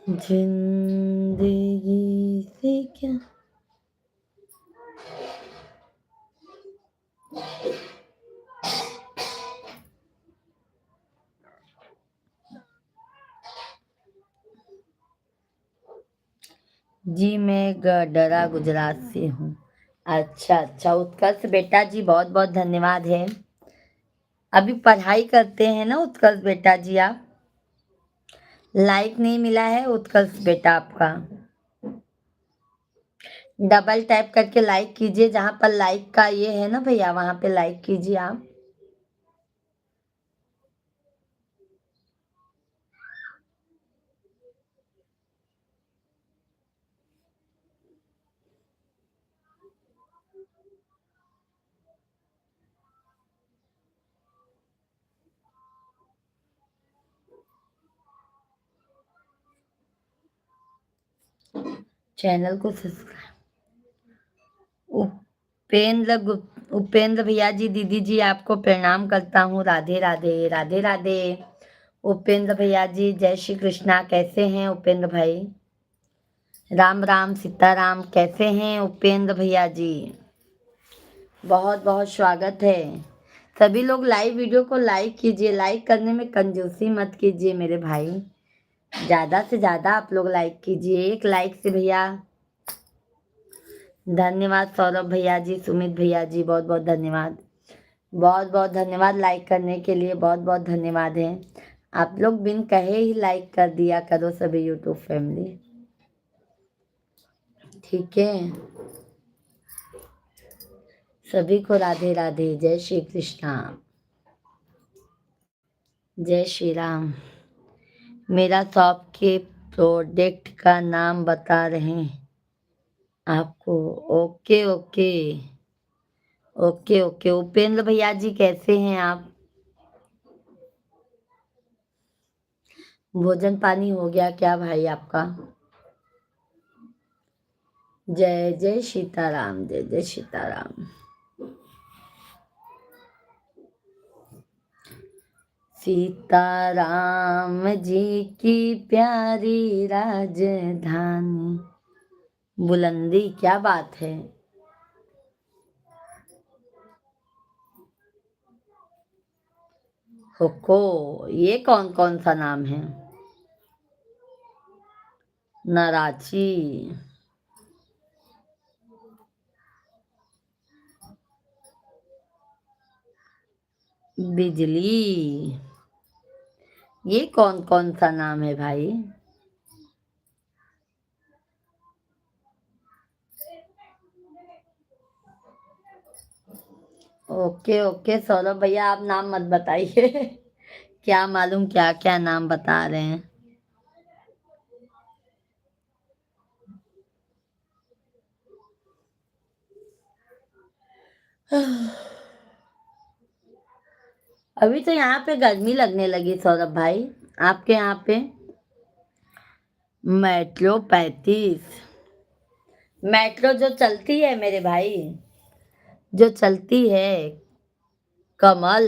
जिंदगी से क्या जी, मैं डरा गुजरात से हूँ। अच्छा अच्छा उत्कर्ष बेटा जी, बहुत बहुत धन्यवाद है। अभी पढ़ाई करते हैं ना उत्कर्ष बेटा जी आप? लाइक नहीं मिला है उत्कर्ष बेटा आपका। डबल टैप करके लाइक कीजिए, जहां पर लाइक का ये है ना भैया, वहां पे लाइक कीजिए आप। चैनल को सब्सक्राइब। उपेंद्र भैया जी, दीदी जी, आपको प्रणाम करता हूँ। राधे राधे, राधे राधे। उपेंद्र भैया जी, जय श्री कृष्णा। कैसे हैं उपेंद्र भाई? राम राम सीताराम। कैसे हैं उपेंद्र भैया जी? बहुत बहुत स्वागत है। सभी लोग लाइव वीडियो को लाइक कीजिए, लाइक करने में कंजूसी मत कीजिए मेरे भाई, ज्यादा से ज्यादा आप लोग लाइक कीजिए। एक लाइक से भैया। धन्यवाद सौरभ भैया जी, सुमित भैया जी, बहुत बहुत धन्यवाद। बहुत बहुत धन्यवाद लाइक करने के लिए, बहुत बहुत धन्यवाद है। आप लोग बिन कहे ही लाइक कर दिया करो सभी यूट्यूब फैमिली, ठीक है। सभी को राधे राधे, जय श्री कृष्णा, जय श्री राम। मेरा शॉप के प्रोडक्ट का नाम बता रहे हैं आपको। Okay okay okay okay. Upendra भैया जी, कैसे हैं आप? भोजन पानी हो गया क्या भाई आपका? जय जय सीताराम, जय जय सीताराम। सीताराम जी की प्यारी राजधानी। बुलंदी, क्या बात है। होको, ये कौन कौन सा नाम है? नाराची, बिजली, ये कौन कौन सा नाम है भाई? ओके ओके सौरभ भैया, आप नाम मत बताइए। क्या मालूम क्या क्या नाम बता रहे हैं। अभी तो यहाँ पे गर्मी लगने लगी सौरभ भाई, आपके यहाँ पे? मेट्रो 35? मेट्रो जो चलती है मेरे भाई, जो चलती है, कमल।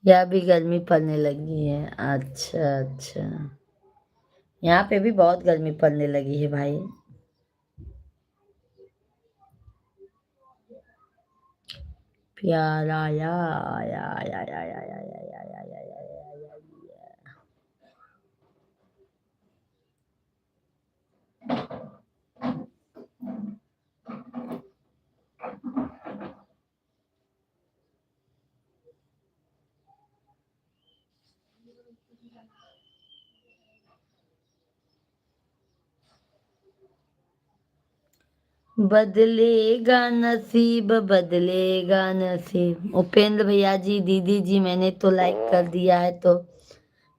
यहाँ भी गर्मी पड़ने लगी है? अच्छा अच्छा, यहाँ पे भी बहुत गर्मी पड़ने लगी है भाई। प्यारा या। बदलेगा नसीब, बदलेगा नसीब। उपेंद्र भैया जी, दीदी जी, मैंने तो लाइक कर दिया है, तो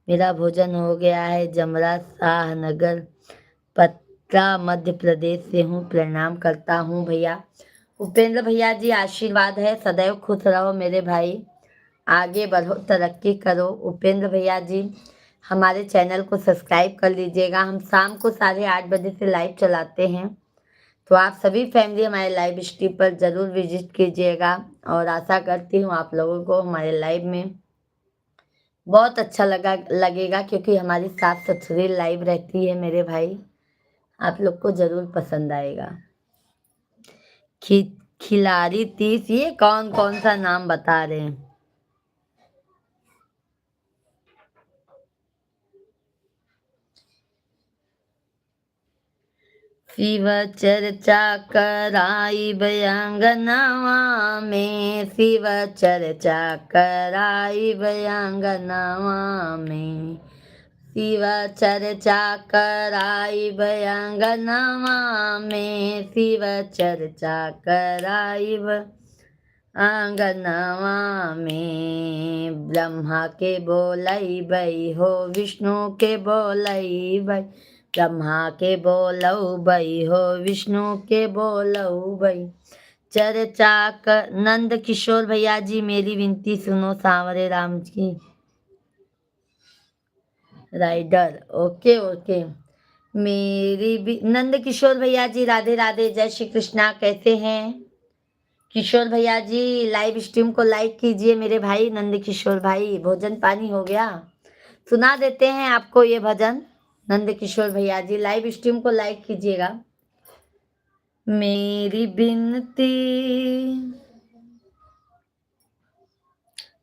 मेरा भोजन हो गया है। जमरा शाह नगर, पटना, मध्य प्रदेश से हूँ। प्रणाम करता हूँ भैया। उपेंद्र भैया जी, आशीर्वाद है, सदैव खुश रहो मेरे भाई, आगे बढ़ो, तरक्की करो। उपेंद्र भैया जी, हमारे चैनल को सब्सक्राइब कर लीजिएगा। हम शाम को 8:30 बजे से लाइव चलाते हैं, तो आप सभी फैमिली हमारे लाइव स्ट्रीम पर ज़रूर विजिट कीजिएगा। और आशा करती हूँ आप लोगों को हमारे लाइव में बहुत अच्छा लगेगा, क्योंकि हमारी साफ सुथरी लाइव रहती है मेरे भाई। आप लोग को ज़रूर पसंद आएगा। खि खिलाड़ी 30, ये कौन कौन सा नाम बता रहे हैं? शिव चर्चा कराई बयांगनावा में, शिव चर्चा कराई बयांगनावा में, शिव चर्चा कराई बयांगनावा में, शिव चर्चा कराई आंगनवा में। ब्रह्मा के बोलई बई हो, विष्णु के बोलई बई, ब्रह्मा के बोलऊ बई हो, विष्णु के बोलऊ बई। चर्चा कर नंद किशोर भैया जी, मेरी विनती सुनो सांवरे राम की। Rider, okay okay. मेरी भी नंद किशोर भैया जी, राधे राधे, जय श्री कृष्णा, कैसे हैं किशोर भैया जी? लाइव स्ट्रीम को लाइक कीजिए मेरे भाई नंद किशोर भाई। भोजन पानी हो गया? सुना देते हैं आपको ये भजन। नंद किशोर भैया जी लाइव स्ट्रीम को लाइक कीजिएगा। मेरी बिनती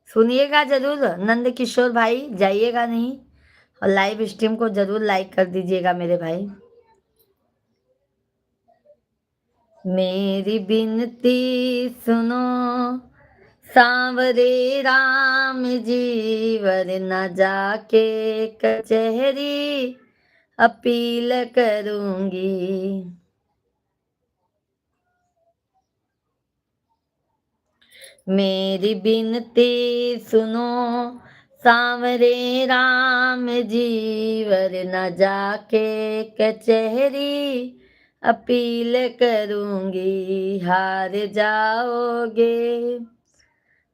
सुनिएगा जरूर नंद किशोर भाई, जाइएगा नहीं, और लाइव स्ट्रीम को जरूर लाइक कर दीजिएगा मेरे भाई। मेरी बिनती सुनो सांवरे राम जी, वरना जाके कचहरी अपील करूंगी। मेरी बिनती सुनो सांवरे राम जी, वरना जाके कचहरी अपील करूंगी। हार जाओगे,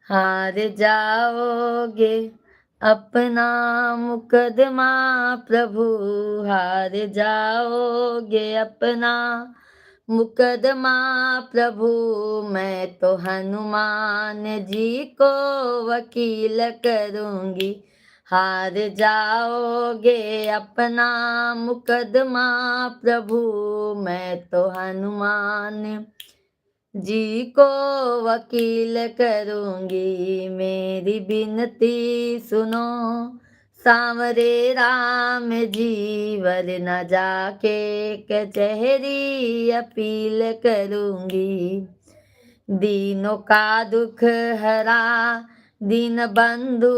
हार जाओगे अपना मुकदमा प्रभु, हार जाओगे अपना मुकदमा प्रभु। मैं तो हनुमान जी को वकील करूंगी। हार जाओगे अपना मुकदमा प्रभु, मैं तो हनुमान जी को वकील करूंगी। मेरी बिनती सुनो सांवरे राम जी, वरना जाके कचहरी अपील करूंगी। दीनों का दुख हरा दीन बंधु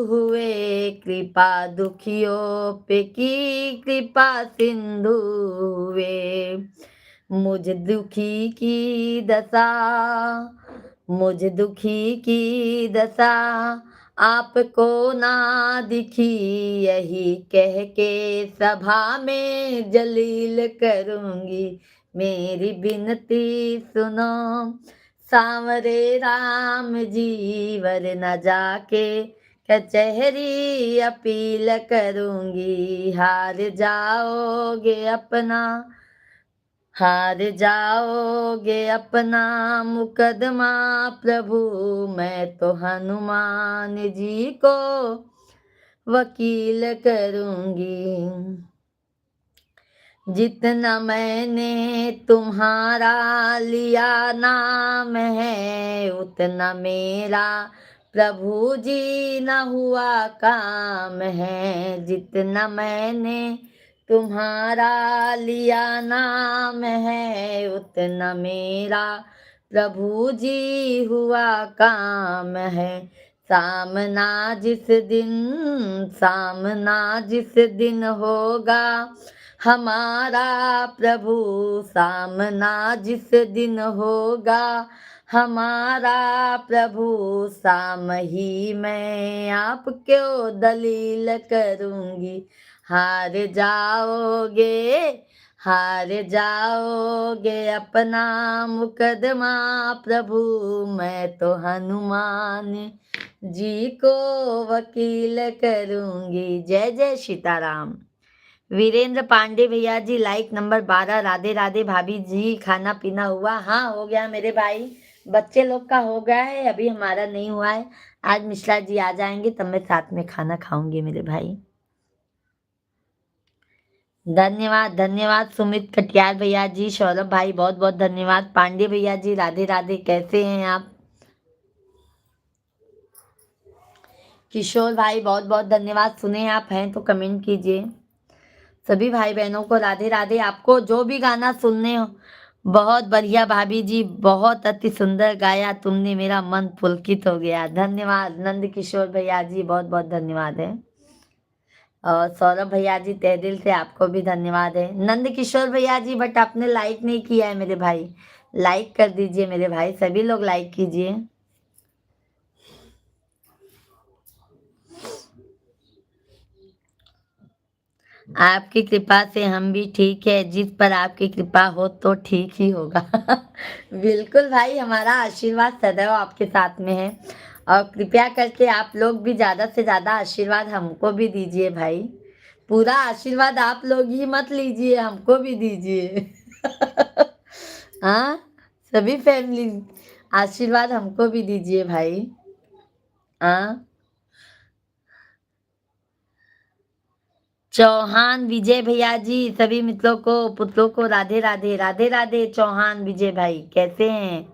हुए, कृपा दुखियों पे की कृपा सिंधु हुए। मुझ दुखी की दशा, मुझ दुखी की दशा आपको ना दिखी, यही कह के सभा में जलील करूंगी। मेरी बिनती सुनो सांवरे राम जी, वरना जाके कचहरी अपील करूंगी। हार जाओगे अपना, हार जाओगे अपना मुकदमा प्रभु, मैं तो हनुमान जी को वकील करूंगी। जितना मैंने तुम्हारा लिया नाम है, उतना मेरा प्रभु जी न हुआ काम है। जितना मैंने तुम्हारा लिया नाम है, उतना मेरा प्रभु जी हुआ काम है। सामना जिस दिन, सामना जिस दिन होगा हमारा प्रभु, सामना जिस दिन होगा हमारा प्रभु, साम ही मैं आपको दलील करूंगी। हार जाओगे, हार जाओगे अपना मुकदमा प्रभु, मैं तो हनुमान जी को वकील करूंगी। जय जय सीताराम। वीरेंद्र पांडे भैया जी लाइक नंबर 12, राधे राधे भाभी जी, खाना पीना हुआ? हाँ हो गया मेरे भाई, बच्चे लोग का हो गया है, अभी हमारा नहीं हुआ है। आज मिश्रा जी आ जाएंगे तब मैं साथ में खाना खाऊंगी मेरे भाई। धन्यवाद धन्यवाद सुमित कटियार भैया जी, सौरभ भाई बहुत बहुत धन्यवाद। पांडे भैया जी राधे राधे, कैसे हैं आप? किशोर भाई बहुत बहुत धन्यवाद। सुने आप हैं तो कमेंट कीजिए। सभी भाई बहनों को राधे राधे। आपको जो भी गाना सुनने हो, बहुत बढ़िया भाभी जी, बहुत अति सुंदर गाया तुमने, मेरा मन पुलकित हो गया। धन्यवाद नंद किशोर भैया जी, बहुत बहुत धन्यवाद है। और सौरभ भैया जी, तहे दिल से आपको भी धन्यवाद है। नंद किशोर भैया जी, बट आपने लाइक नहीं किया है मेरे भाई, लाइक कर दीजिए मेरे भाई, सभी लोग लाइक कीजिए। आपकी कृपा से हम भी ठीक है, जिस पर आपकी कृपा हो तो ठीक ही होगा। बिल्कुल भाई, हमारा आशीर्वाद सदैव आपके साथ में है, और कृपया करके आप लोग भी ज्यादा से ज्यादा आशीर्वाद हमको भी दीजिए भाई। पूरा आशीर्वाद आप लोग ही मत लीजिए, हमको भी दीजिए। हाँ, सभी फैमिली आशीर्वाद हमको भी दीजिए भाई। हाँ, चौहान विजय भैया जी, सभी मित्रों को पुत्रों को राधे राधे। राधे राधे चौहान विजय भाई, कैसे हैं?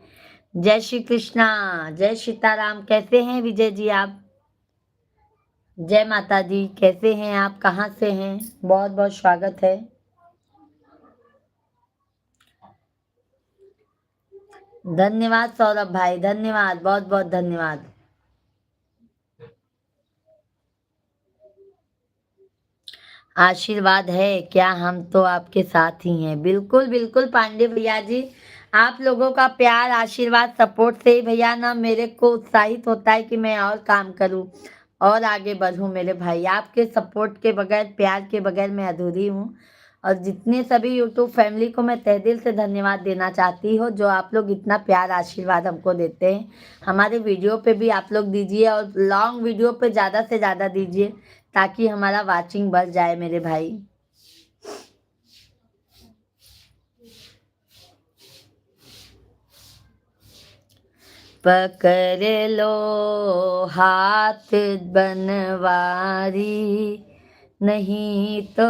जय श्री कृष्णा, जय सीताराम। कैसे हैं विजय जी आप? जय माता दी। कैसे हैं आप? कहाँ से हैं? बहुत बहुत स्वागत है। धन्यवाद सौरभ भाई, धन्यवाद, बहुत बहुत धन्यवाद। आशीर्वाद है क्या, हम तो आपके साथ ही हैं। बिल्कुल बिल्कुल पांडे भैया जी, आप लोगों का प्यार, आशीर्वाद, सपोर्ट से ही भैया ना मेरे को उत्साहित होता है कि मैं और काम करूं और आगे बढ़ूं। मेरे भाई, आपके सपोर्ट के बगैर, प्यार के बगैर मैं अधूरी हूं। और जितने सभी यूट्यूब फैमिली को मैं तहे दिल से धन्यवाद देना चाहती हूँ, जो आप लोग इतना प्यार आशीर्वाद हमको देते हैं। हमारे वीडियो पे भी आप लोग दीजिए, और लॉन्ग वीडियो पे ज़्यादा से ज़्यादा दीजिए, ताकि हमारा वाचिंग बढ़ जाए मेरे भाई। पकड़ लो हाथ बनवारी, नहीं तो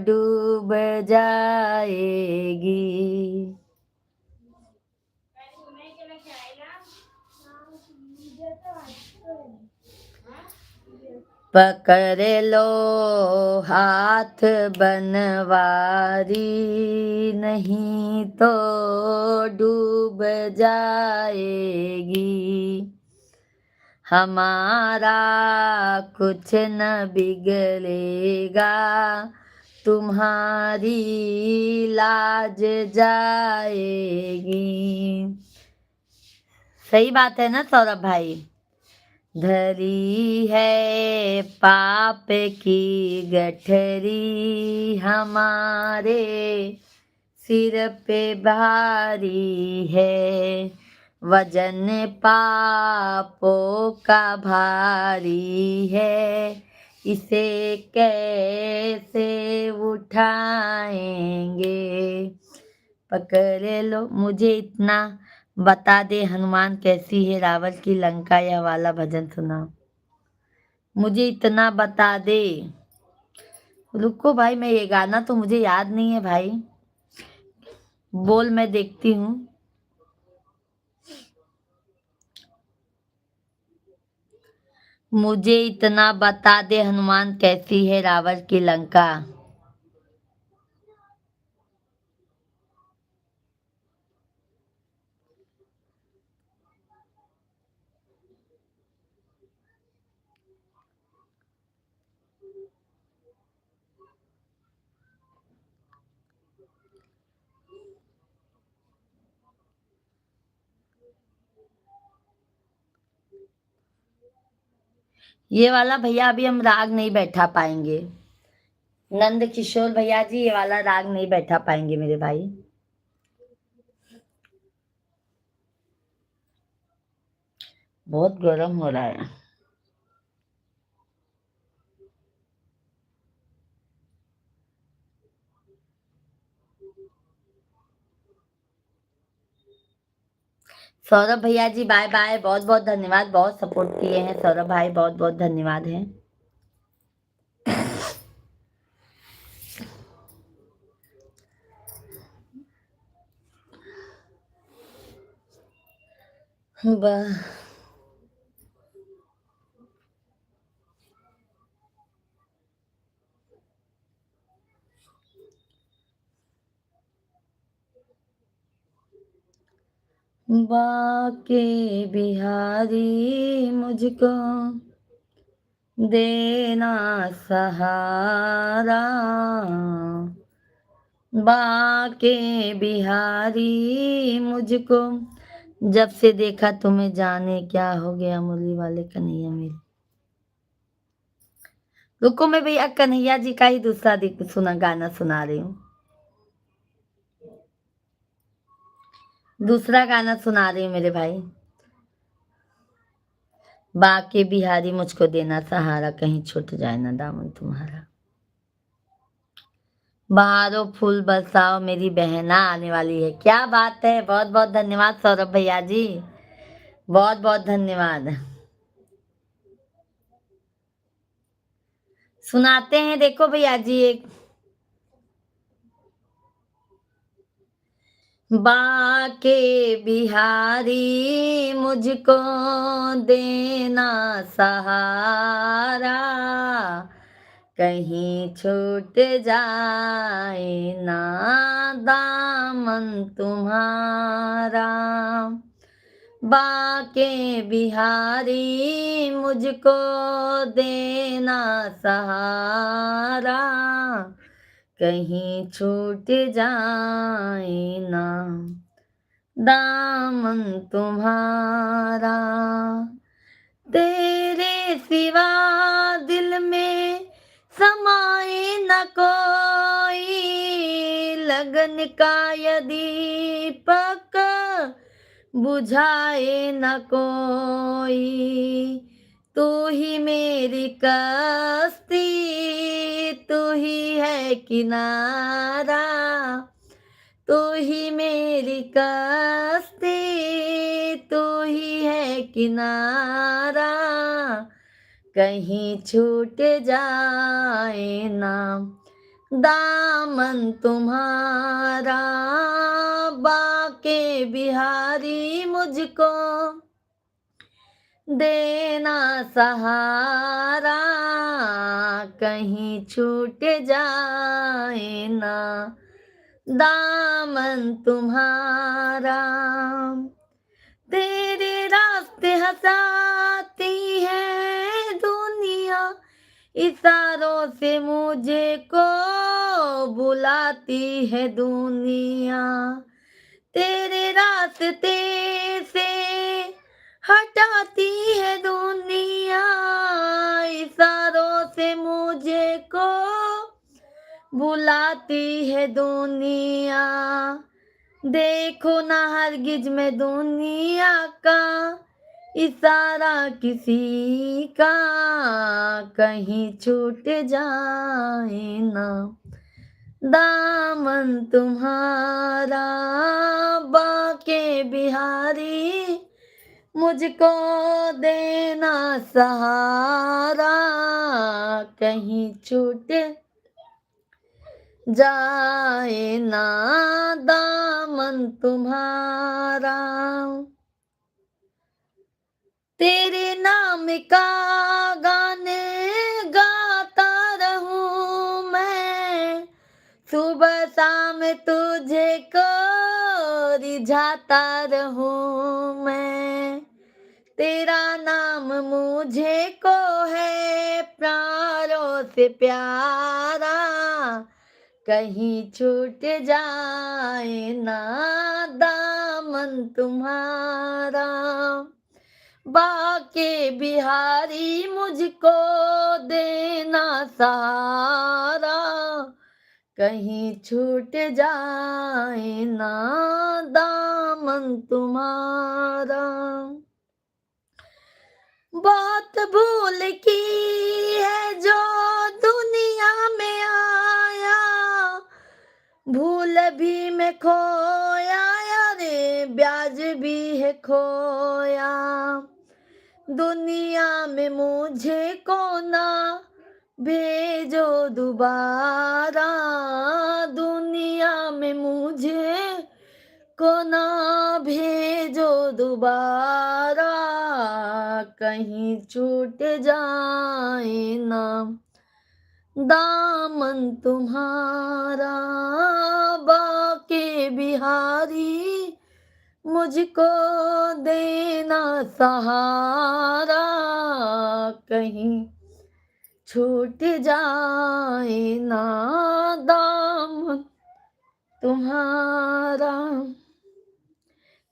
डूब जाएगी। पकड़ लो हाथ बनवारी, नहीं तो डूब जाएगी। हमारा कुछ न बिगड़ेगा, तुम्हारी लाज जाएगी। सही बात है ना सौरभ भाई? धरी है पाप की गठरी, हमारे सिर पे भारी है, वजन पापों का भारी है, इसे कैसे उठाएंगे। पकड़ लो, मुझे इतना बता दे हनुमान कैसी है रावण की लंका, यह वाला भजन सुना। मुझे इतना बता दे। रुको भाई, मैं ये गाना तो मुझे याद नहीं है भाई, बोल मैं देखती हूँ। मुझे इतना बता दे हनुमान कैसी है रावण की लंका। ये वाला भैया अभी हम राग नहीं बैठा पाएंगे। नंद किशोर भैया जी, ये वाला राग नहीं बैठा पाएंगे मेरे भाई। बहुत गर्म हो रहा है। सौरभ भैया जी बाय बाय, बहुत बहुत धन्यवाद, बहुत सपोर्ट किए हैं सौरभ भाई, बहुत बहुत धन्यवाद है। बाके बिहारी मुझको देना सहारा, बाके बिहारी मुझको, जब से देखा तुम्हें जाने क्या हो गया, मुरली वाले कन्हैया मेरे। रुको, मैं भैया कन्हैया जी का ही दूसरा सुना गाना सुना रही हूँ, दूसरा गाना सुना रही हूँ मेरे भाई। बाके बिहारी मुझको देना सहारा, कहीं छूट जाए ना दामन तुम्हारा। बहारो फूल बरसाओ मेरी बहना आने वाली है। क्या बात है, बहुत बहुत धन्यवाद सौरभ भैया जी, बहुत बहुत धन्यवाद। सुनाते हैं, देखो भैया जी एक। बाके बिहारी मुझको देना सहारा, कहीं छूट जाए ना दामन तुम्हारा। बाके बिहारी मुझको देना सहारा, कहीं छूट जाए ना दामन तुम्हारा। तेरे सिवा दिल में समाए न कोई, लगन का यदि दीपक बुझाए न कोई। तू ही मेरी कश्ती, तू ही है किनारा, तू ही मेरी कश्ती, तू ही है किनारा, कहीं छूट जाए ना दामन तुम्हारा। बाके बिहारी मुझको देना सहारा, कहीं छूट जाए ना दामन तुम्हारा। तेरे रास्ते हंसाती है दुनिया, इशारों से मुझे को बुलाती है दुनिया। तेरे रास्ते से हटाती है दुनिया, इशारों से मुझे को बुलाती है दुनिया। देखो ना हरगिज में दुनिया का इशारा किसी का, कहीं छूट जाए ना दामन तुम्हारा। बाके बिहारी मुझको देना सहारा, कहीं छूट जाए ना दामन तुम्हारा। तेरे नाम का गाने गाता रहूं मैं, सुबह शाम तुझे को रिझाता रहूं मैं। तेरा नाम मुझे को है प्यारों से प्यारा, कहीं छूट जाए ना दामन तुम्हारा। बाके बिहारी मुझको देना सहारा, कहीं छूट जाए ना दामन तुम्हारा। बात भूल की है जो दुनिया में आया, भूल भी में खोया, रे ब्याज भी है खोया। दुनिया में मुझे को ना भेजो दोबारा, दुनिया में मुझे को ना भेजो दोबारा, कहीं छूट जाए ना दामन तुम्हारा। बाके बिहारी मुझको देना सहारा, कहीं छूट जाए ना दामन तुम्हारा।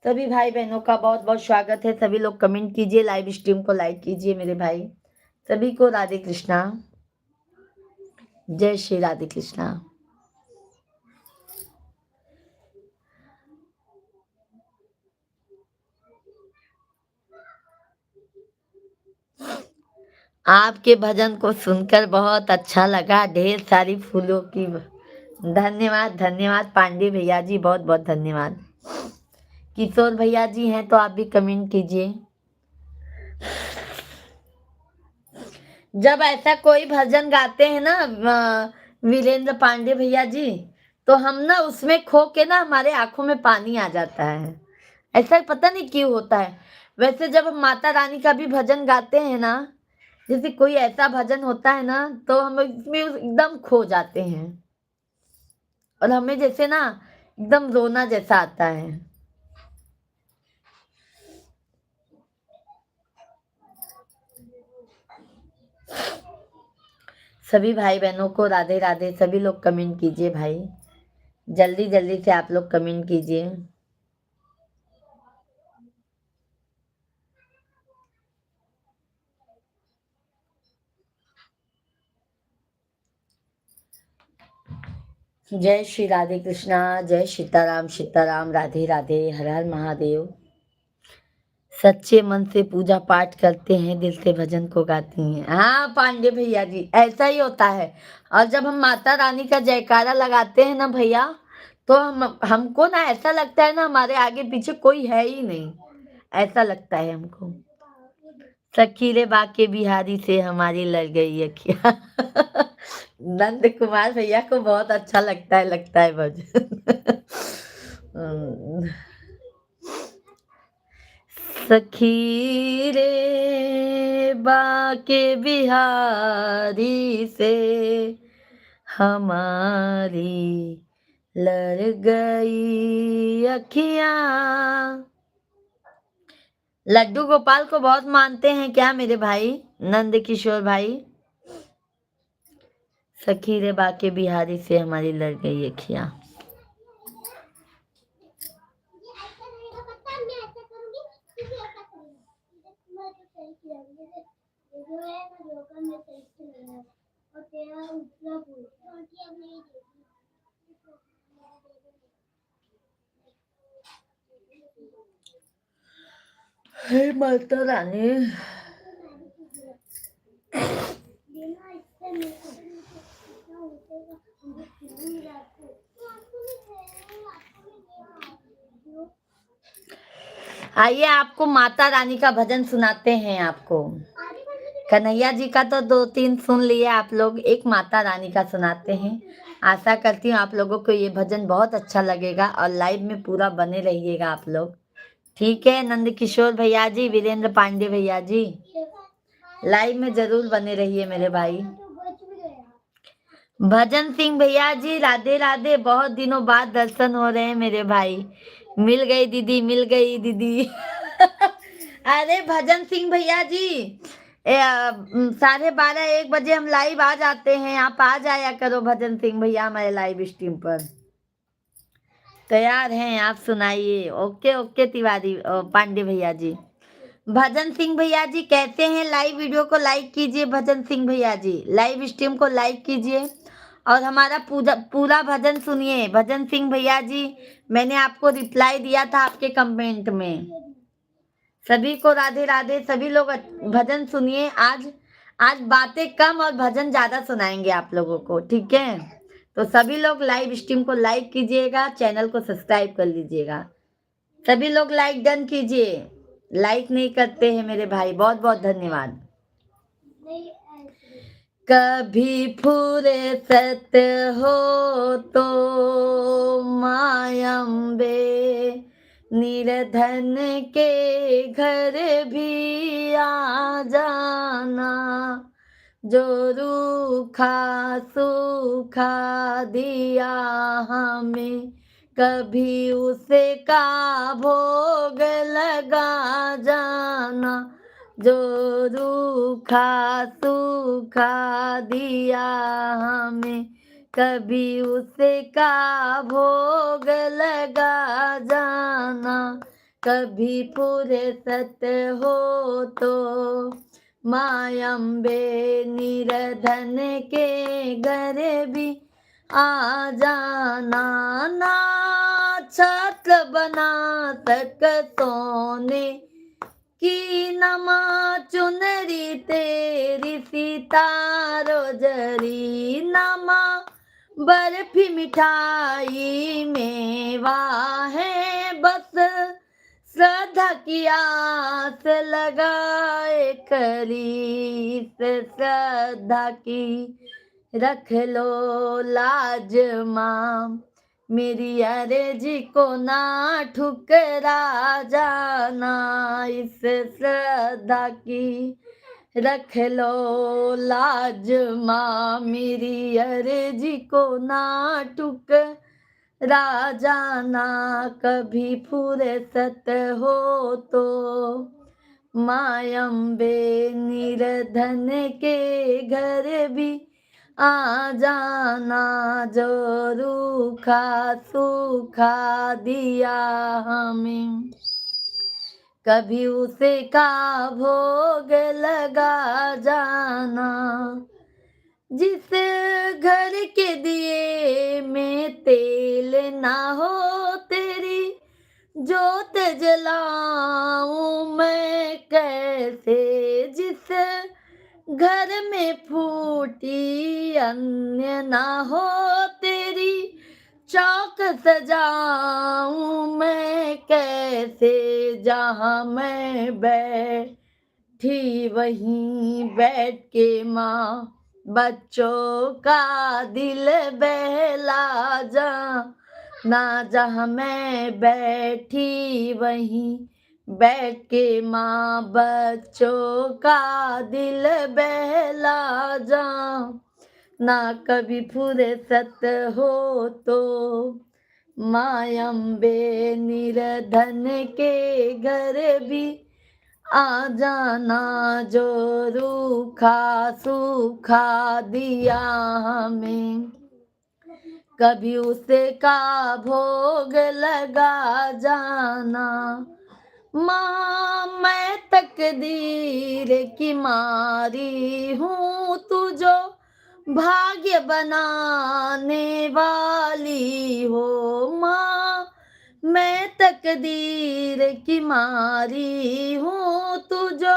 सभी भाई बहनों का बहुत बहुत स्वागत है। सभी लोग कमेंट कीजिए, लाइव स्ट्रीम को लाइक कीजिए मेरे भाई। सभी को राधे कृष्णा, जय श्री राधे कृष्णा। आपके भजन को सुनकर बहुत अच्छा लगा, ढेर सारी फूलों की। धन्यवाद धन्यवाद पांडे भैया जी, बहुत बहुत धन्यवाद। किशोर भैया जी हैं तो आप भी कमेंट कीजिए। जब ऐसा कोई भजन गाते हैं ना वीरेंद्र पांडे भैया जी, तो हम ना उसमें खो के ना हमारे आंखों में पानी आ जाता है। ऐसा पता नहीं क्यों होता है। वैसे जब हम माता रानी का भी भजन गाते हैं ना, जैसे कोई ऐसा भजन होता है ना, तो हम इसमें एकदम खो जाते हैं और हमें जैसे ना एकदम रोना जैसा आता है। सभी भाई बहनों को राधे राधे। सभी लोग कमेंट कीजिए भाई, जल्दी जल्दी से आप लोग कमेंट कीजिए। जय श्री राधे कृष्णा, जय सीताराम सीताराम, राधे राधे, हर हर महादेव। सच्चे मन से पूजा पाठ करते हैं, दिल से भजन को गाती हैं। हाँ पांडे भैया जी, ऐसा ही होता है। और जब हम माता रानी का जयकारा लगाते हैं ना भैया, तो हमको ना ऐसा लगता है ना हमारे आगे पीछे कोई है ही नहीं, ऐसा लगता है हमको। सखी रे बाके बिहारी से हमारी लड़ गई अखियां। नंद कुमार भैया को बहुत अच्छा लगता है भजन। सखी रे बाके बिहारी से हमारी लड़ गई अखियां। लड्डू गोपाल को बहुत मानते हैं क्या मेरे भाई नंद किशोर भाई? सखी रे बाके बिहारी से हमारी लड़ गई अखियां। हे माता रानी, आइए आपको माता रानी का भजन सुनाते हैं। आपको कन्हैया जी का तो 2-3 सुन लिए आप लोग, एक माता रानी का सुनाते हैं। आशा करती हूँ आप लोगों को ये भजन बहुत अच्छा लगेगा और लाइव में पूरा बने रहिएगा आप लोग, ठीक है? नंद किशोर भैया जी, वीरेंद्र पांडे भैया जी, लाइव में जरूर बने रहिए मेरे भाई। भजन सिंह भैया जी राधे राधे, बहुत दिनों बाद दर्शन हो रहे हैं मेरे भाई। मिल गई दीदी, मिल गई दीदी। अरे भजन सिंह भैया जी, 12:30-1 बजे हम लाइव आ जाते हैं, आप आ जाया करो भजन सिंह भैया हमारे लाइव स्ट्रीम पर। तैयार हैं आप, सुनाइए। ओके ओके तिवारी पांडे भैया जी। भजन सिंह भैया जी कहते हैं लाइव वीडियो को लाइक कीजिए। भजन सिंह भैया जी लाइव स्ट्रीम को लाइक कीजिए और हमारा पूरा भजन सुनिए। भजन सिंह भैया जी, मैंने आपको रिप्लाई दिया था आपके कमेंट में। सभी को राधे राधे। सभी लोग भजन सुनिए। आज बातें कम और भजन ज्यादा सुनाएंगे आप लोगों को, ठीक है? तो सभी लोग लाइव स्ट्रीम को लाइक कीजिएगा, चैनल को सब्सक्राइब कर लीजिएगा। सभी लोग लाइक डन कीजिए, लाइक नहीं करते हैं मेरे भाई, बहुत बहुत धन्यवाद। कभी फुर्सत हो तो मायम्बे निर्धन के घर भी आ जाना, जो रूखा सूखा दिया हमें कभी उसे का भोग लगा जाना, जो रूखा सूखा दिया हमें। कभी उसे का भोग लगा जाना, कभी पूरे सत हो तो माँ अम्बे निर्धन के घर भी आ जाना। ना छत्र बना सक सोने की, नमा चुनरी तेरी सितारो जरी, नमा बर्फी मिठाई मेवा है, बस श्रद्धा की आस लगाए खरीद, श्रद्धा की रख लो लाज माँ, मेरी अर्जी को ना ठुकरा जाना, इस श्रद्धा की रख लो लाज माँ, मेरी अर्जी को ना ठुकरा जाना। कभी फुर्सत हो तो माँ अम्बे निर्धन के घर भी आ जाना, जो रूखा सूखा दिया हमें। कभी उसे का भोग लगा जाना, जिस घर के दिए में तेल ना हो, तेरी जोत जलाऊं मैं कैसे, जिस घर में फूटी अन्य ना हो, तेरी चौक सजाऊं मैं कैसे, जहां मैं बैठी वहीं बैठ के माँ बच्चों का दिल बहला जा ना, जहाँ मैं बैठी वहीं बैठ के माँ बच्चों का दिल बहला जा ना। कभी फुर्सत हो तो माँ अम्बे निर्धन के घर भी आ जाना, जो रूखा सूखा दिया हमें। कभी उसे का भोग लगा जाना, माँ मैं तकदीर की मारी हूँ, तू जो भाग्य बनाने वाली हो। माँ मैं तकदीर की मारी हूँ, तू जो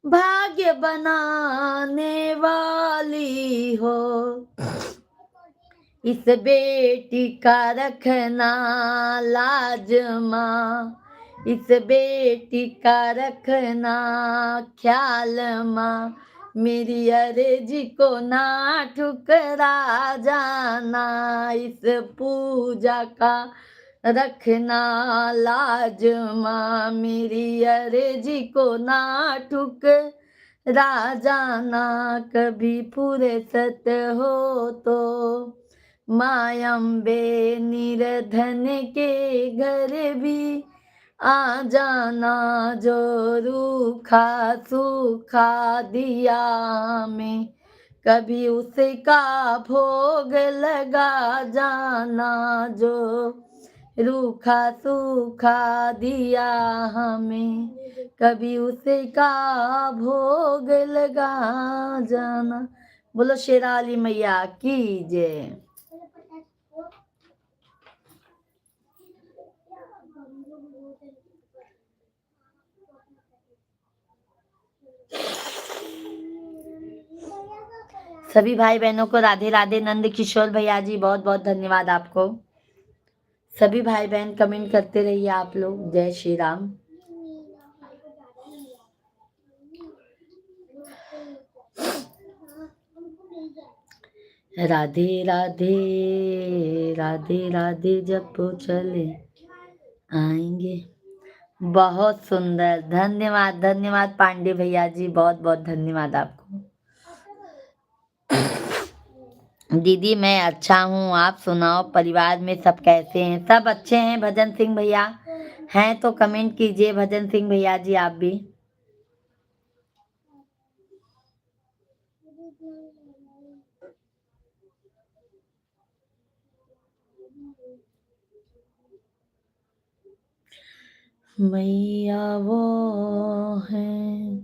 भाग्य बनाने वाली हो। इस बेटी का रखना लाज माँ, इस बेटी का रखना ख्याल माँ, मेरी अर्जी को ना ठुकरा जाना, इस पूजा का रखना लाज माँ, मेरी अर्जी को ना ठुकरा जाना। कभी फुर्सत हो तो माँ अम्बे निर्धन के घर भी आ जाना, जो रूखा सूखा दिया हमें। कभी उसे का भोग लगा जाना, जो रूखा सूखा दिया हमें। कभी उसे का भोग लगा जाना। बोलो शेराली मैया की जय। सभी भाई बहनों को राधे राधे। नंद किशोर भैया जी बहुत बहुत धन्यवाद आपको। सभी भाई बहन कमेंट करते रहिए आप लोग। जय श्री राम। राधे राधे राधे राधे जब चले आएंगे। बहुत सुंदर, धन्यवाद धन्यवाद पांडे भैया जी, बहुत बहुत धन्यवाद आपको। दीदी मैं अच्छा हूँ, आप सुनाओ परिवार में सब कैसे हैं? सब अच्छे हैं भजन सिंह भैया। हैं तो कमेंट कीजिए भजन सिंह भैया जी आप भी। मैया वो है।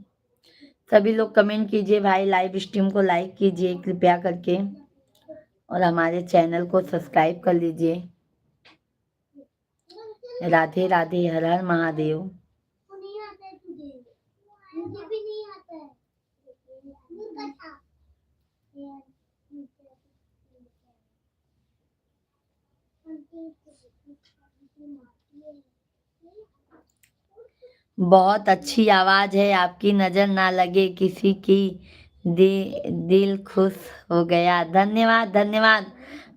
सभी लोग कमेंट कीजिए भाई, लाइव स्ट्रीम को लाइक कीजिए कृपया करके और हमारे चैनल को सब्सक्राइब कर लीजिए। राधे राधे, हर हर महादेव। बहुत अच्छी आवाज है आपकी, नजर ना लगे किसी की, दिल खुश हो गया। धन्यवाद धन्यवाद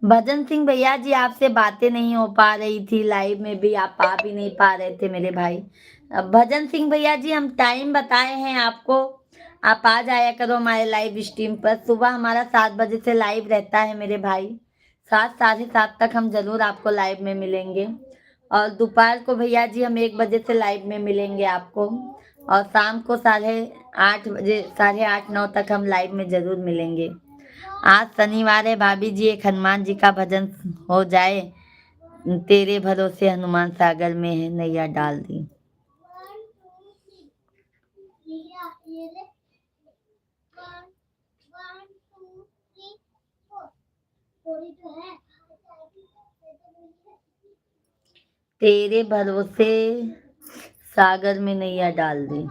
भजन सिंह भैया जी, आपसे बातें नहीं हो पा रही थी, लाइव में भी आप आ भी नहीं पा रहे थे मेरे भाई। अब भजन सिंह भैया जी हम टाइम बताए हैं आपको, आप आ जाया करो हमारे लाइव स्ट्रीम पर। सुबह हमारा 7 बजे से लाइव रहता है मेरे भाई, 7 साढ़े 7 तक हम जरूर आपको लाइव में मिलेंगे। और दोपहर को भैया जी हम 1 बजे से लाइव में मिलेंगे आपको, और शाम को 8:30 बजे 8:30 9 तक हम लाइव में जरूर मिलेंगे। आज शनिवार है भाभी जी, एक हनुमान जी का भजन हो जाए। तेरे भरोसे हनुमान सागर में है नैया डाल दी। तेरे भरोसे सागर में नैया डाल दी।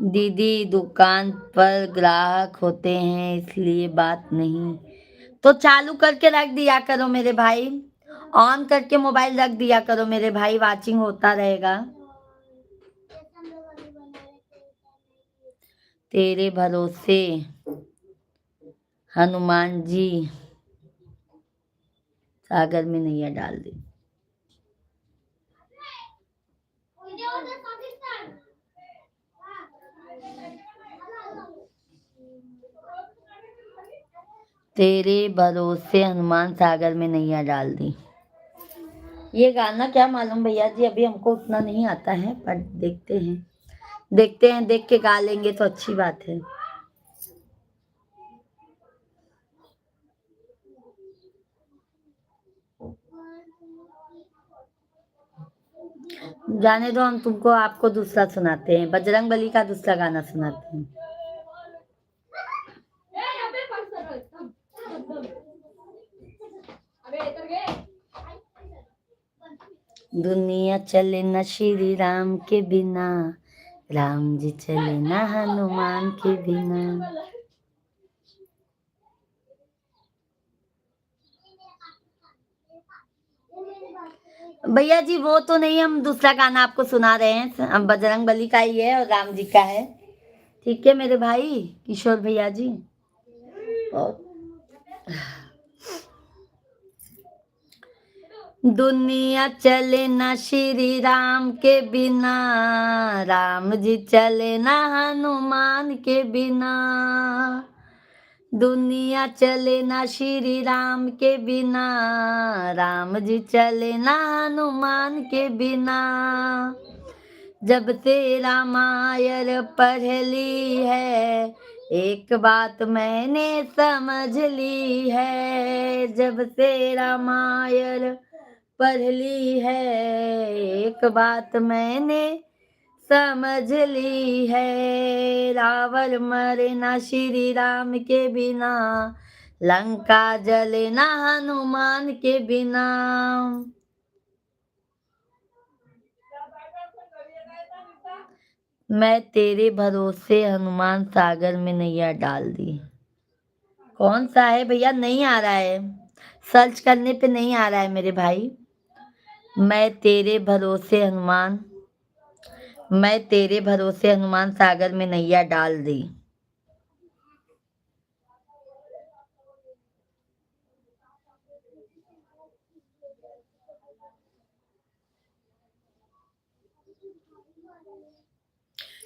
दीदी दुकान पर ग्राहक होते हैं इसलिए बात नहीं, तो चालू करके रख दिया करो मेरे भाई, ऑन करके मोबाइल रख दिया करो मेरे भाई, वाचिंग होता रहेगा। तेरे भरोसे हनुमान जी सागर में नैया डाल दी। तेरे भरोसे हनुमान सागर में नैया डाल दी। ये गाना क्या मालूम भैया जी, अभी हमको उतना नहीं आता है, पर देखते हैं देख के गा लेंगे तो अच्छी बात है। जाने दो, हम तुमको आपको दूसरा सुनाते हैं, बजरंग बली का दूसरा गाना सुनाते हैं। दुनिया चले न श्री राम के बिना, राम जी चले न हनुमान के बिना। भैया जी वो तो नहीं, हम दूसरा गाना आपको सुना रहे हैं, अब बजरंग बली का ही है और राम जी का है। ठीक है मेरे भाई किशोर भैया जी। और दुनिया चले ना श्री राम के बिना, राम जी चले ना हनुमान के बिना। दुनिया चले ना श्री राम के बिना, राम जी चले ना हनुमान के बिना। जब से रामायण पढ़ ली है, एक बात मैंने समझ ली है। जब से रामायण पढ़ ली है, एक बात मैंने समझ ली है। रावण मरे ना श्री राम के बिना, लंका जले ना हनुमान के बिना। मैं तेरे भरोसे हनुमान सागर में नैया डाल दी। कौन सा है भैया, नहीं आ रहा है, सर्च करने पे नहीं आ रहा है मेरे भाई। मैं तेरे भरोसे हनुमान सागर में नैया डाल दी।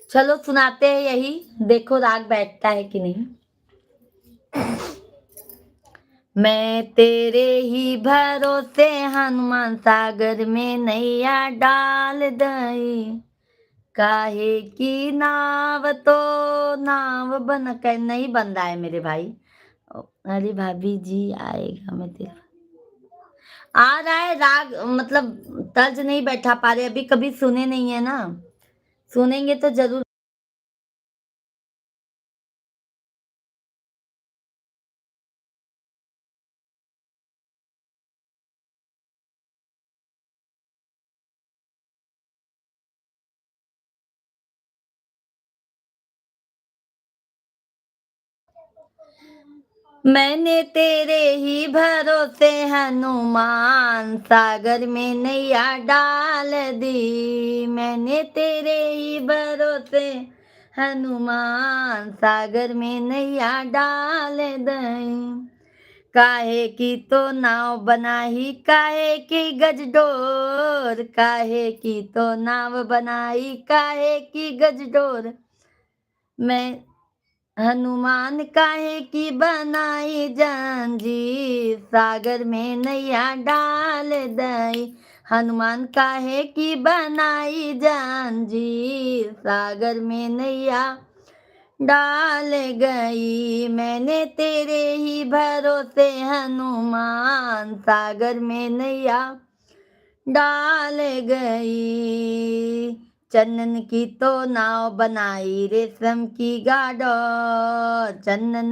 चलो सुनाते हैं यही, देखो राग बैठता है कि नहीं। मैं तेरे ही भरोसे हनुमान सागर में नैया डाल दई, काहे की नाव तो नाव बन कर नहीं बन रहा है मेरे भाई। अरे भाभी जी आएगा, मैं तेरा आ रहा है राग, मतलब तर्ज नहीं बैठा पा रहे अभी, कभी सुने नहीं है ना, सुनेंगे तो जरूर। मैंने तेरे ही भरोसे हनुमान सागर में नैया डाल दी, मैंने तेरे ही भरोसे हनुमान सागर में नैया डाल दई, काहे की तो नाव बनाई काहे की गजडोर, काहे की तो नाव बनाई काहे की गजडोर, मैं हनुमान काहे की बनाई जंजीर, सागर में नैया डाल दई, हनुमान काहे की बनाई जंजीर, सागर में नैया डाल गई, मैंने तेरे ही भरोसे हनुमान सागर में नैया डाल गई, चंदन की तो नाव बनाई रेशम की गाडर, चंदन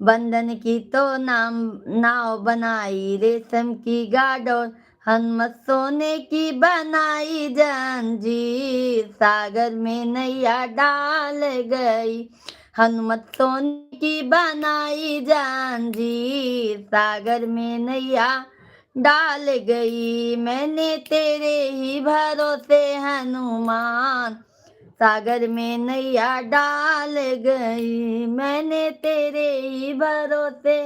बंधन की तो नाव बनाई रेशम की गाडर, हनुमत सोने की बनाई जंजीर, सागर में नैया डाल गई, हनुमत सोने की बनाई जंजीर, सागर में नैया डाल गई, मैंने तेरे ही भरोसे हनुमान सागर में नैया डाल गई, मैंने तेरे ही भरोसे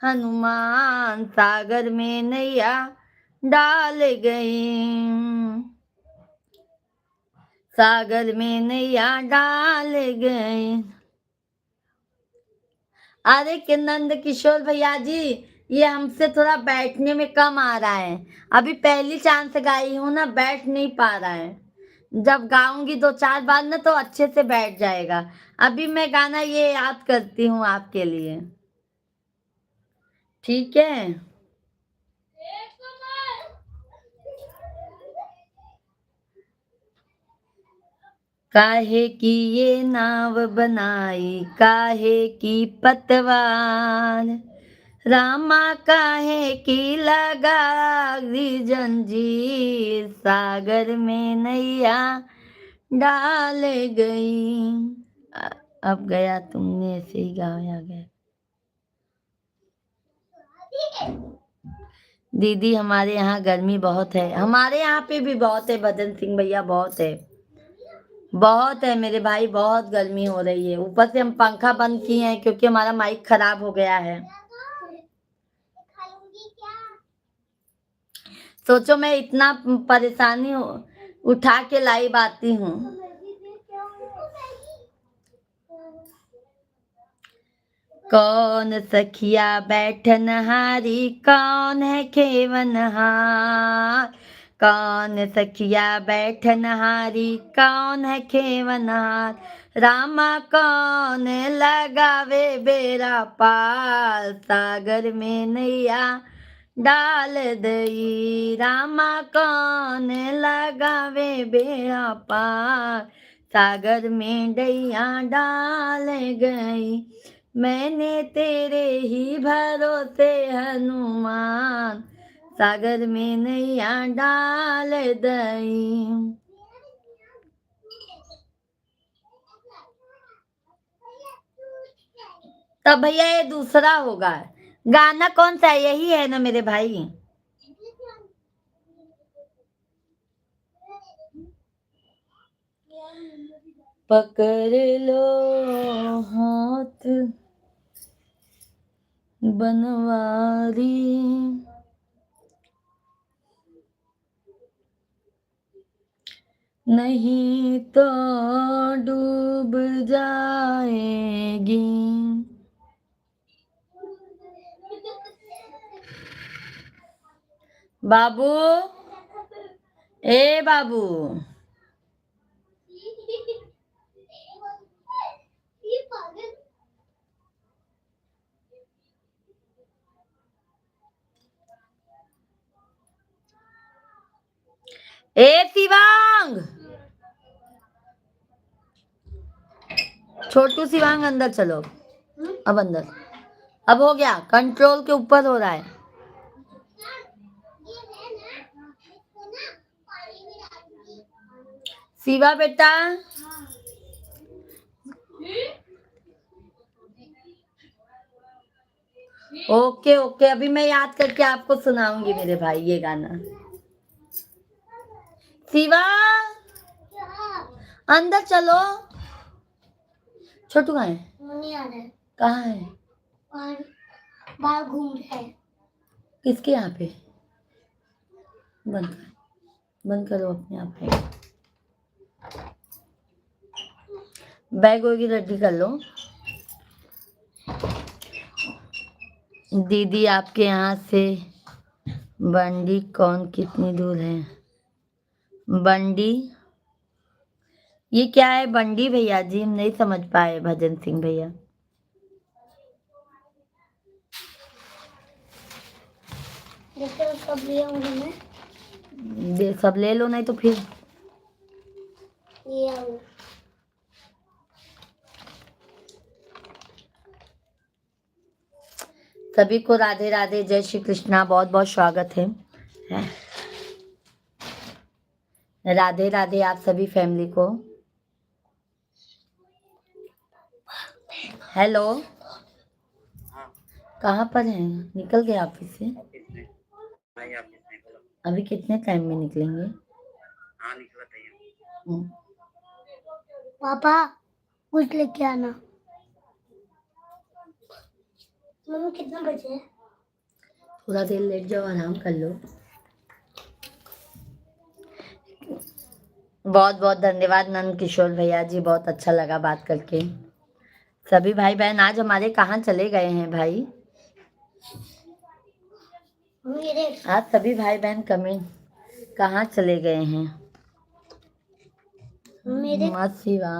हनुमान सागर में नैया डाल गई, सागर में नैया डाल गई। अरे कि नंद किशोर भैया जी, ये हमसे थोड़ा बैठने में कम आ रहा है, अभी पहली चांस गाई हूं ना, बैठ नहीं पा रहा है, जब गाऊंगी दो चार बार ना तो अच्छे से बैठ जाएगा। अभी मैं गाना ये याद करती हूँ आपके लिए, ठीक है। काहे की ये नाव बनाई काहे की पतवार, रामा काहे की लगा दी जंजीर, सागर में नैया डाल गई। अब गया, तुमने ऐसे ही गाया गया। दीदी हमारे यहाँ गर्मी बहुत है, हमारे यहाँ पे भी बहुत है भजन सिंह भैया, बहुत है, बहुत है मेरे भाई, बहुत गर्मी हो रही है, ऊपर से हम पंखा बंद किए हैं क्योंकि हमारा माइक खराब हो गया है। सोचो मैं इतना परेशानी उठा के लाई आती हूँ। कौन सखिया बैठन हारी कौन है खेवनहार, कौन सखिया बैठन हारी कौन है खेवनहार, रामा कौन लगावे बेरा पार, सागर में नैया डाल दई, रामा कौन लगावे बेड़ा पार, सागर में डैया डाल गई, मैंने तेरे ही भरोसे हनुमान सागर में नैया डाल दई। तब भैया ये दूसरा होगा, गाना कौन सा है, यही है ना मेरे भाई। पकड़ लो हाथ बनवारी, नहीं तो डूब जाएगी। बाबू, ए बाबू, ए शिवांग, छोटू शिवांग अंदर चलो। अब अंदर, अब हो गया, कंट्रोल के ऊपर हो रहा है। शिवा बेटा, ओके ओके, अभी मैं याद करके आपको सुनाऊंगी मेरे भाई ये गाना। शिवा, अंदर चलो। छोटू कहाँ है? नहीं आ रहा है। कहाँ है? बाहर घूम रहा है। किसके यहाँ पे? बंद कर, बंद करो अपने आप है। बैग होगी रेडी कर लो। दीदी आपके यहाँ से बंडी कौन कितनी दूर है? बंडी, ये क्या है बंडी भैया जी? हम नहीं समझ पाए भजन सिंह भैया। सब लिया मैं, सब ले लो, नहीं तो फिर ये सभी को राधे राधे, जय श्री कृष्णा, बहुत बहुत स्वागत है। राधे राधे आप सभी फैमिली को। हेलो, कहाँ पर हैं? निकल गए ऑफिस से? अभी कितने टाइम में निकलेंगे? पापा कुछ लेके आना। मम्मी कितना बजे? थोड़ा देर लेट जाओ, आराम कर लो। बहुत बहुत धन्यवाद नंद किशोर भैया जी, बहुत अच्छा लगा बात करके। सभी भाई बहन आज हमारे कहाँ चले गए हैं भाई? आज सभी भाई बहन कमेंट कहाँ चले गए हैं? मत शिवा,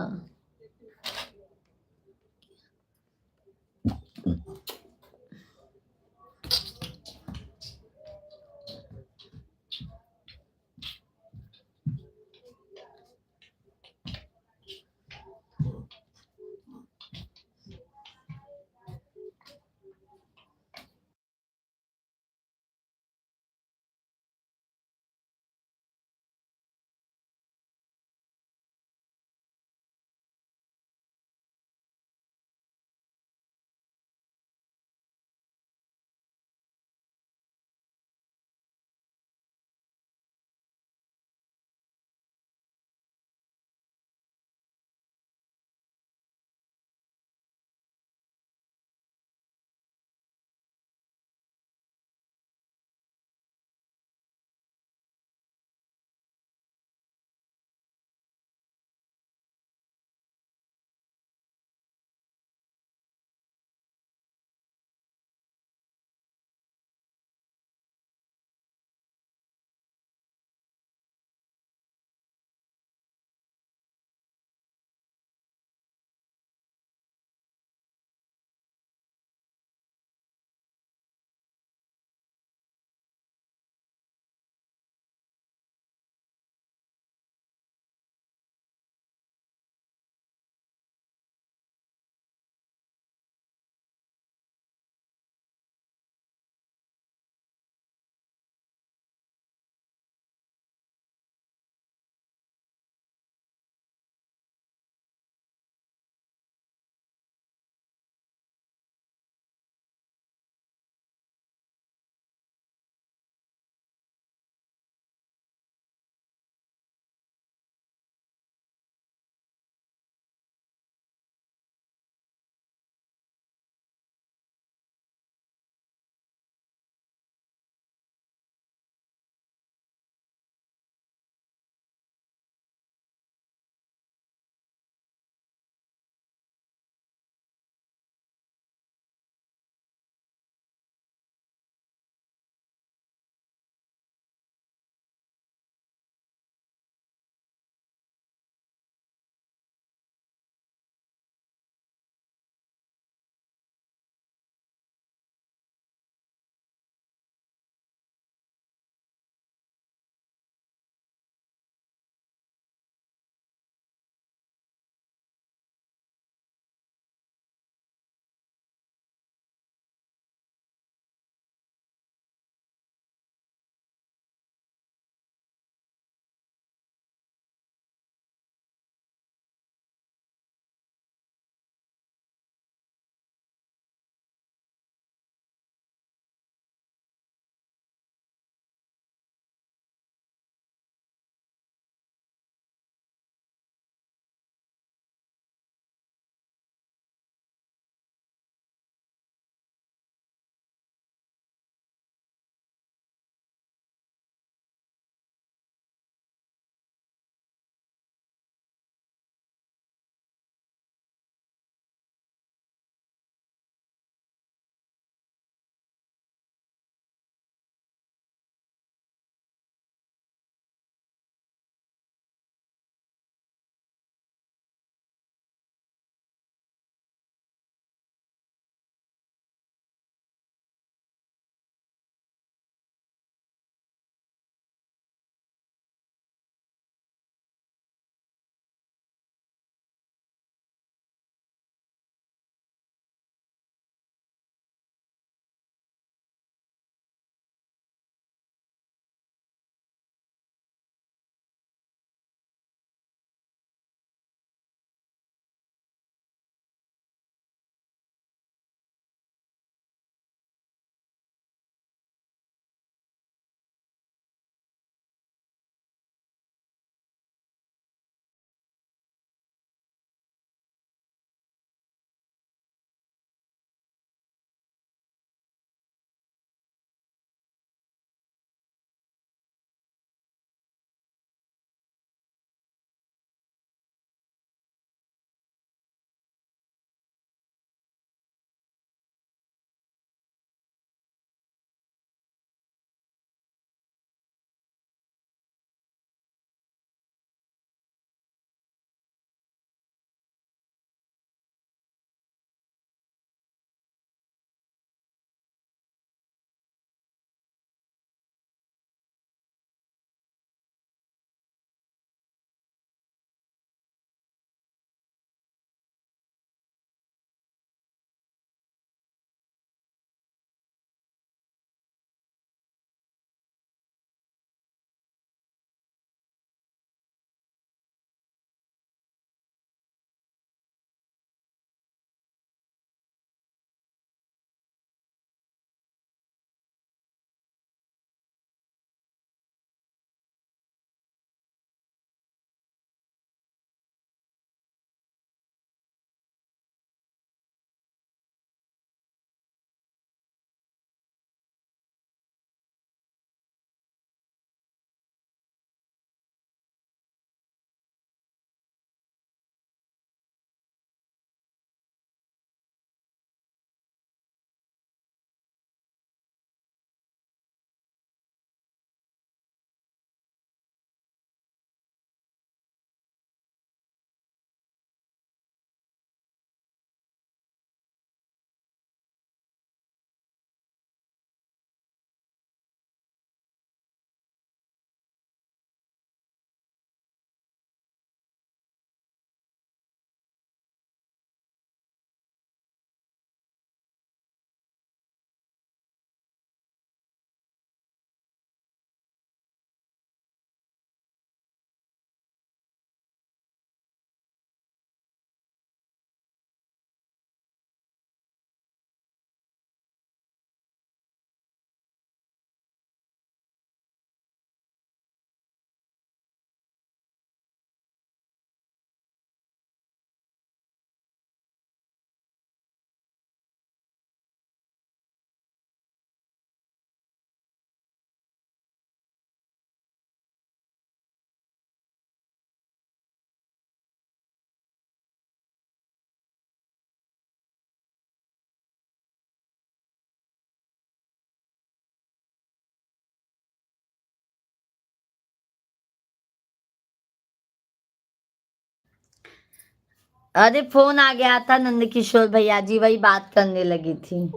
अरे फोन आ गया था नंद किशोर भैया जी, वही बात करने लगी थी।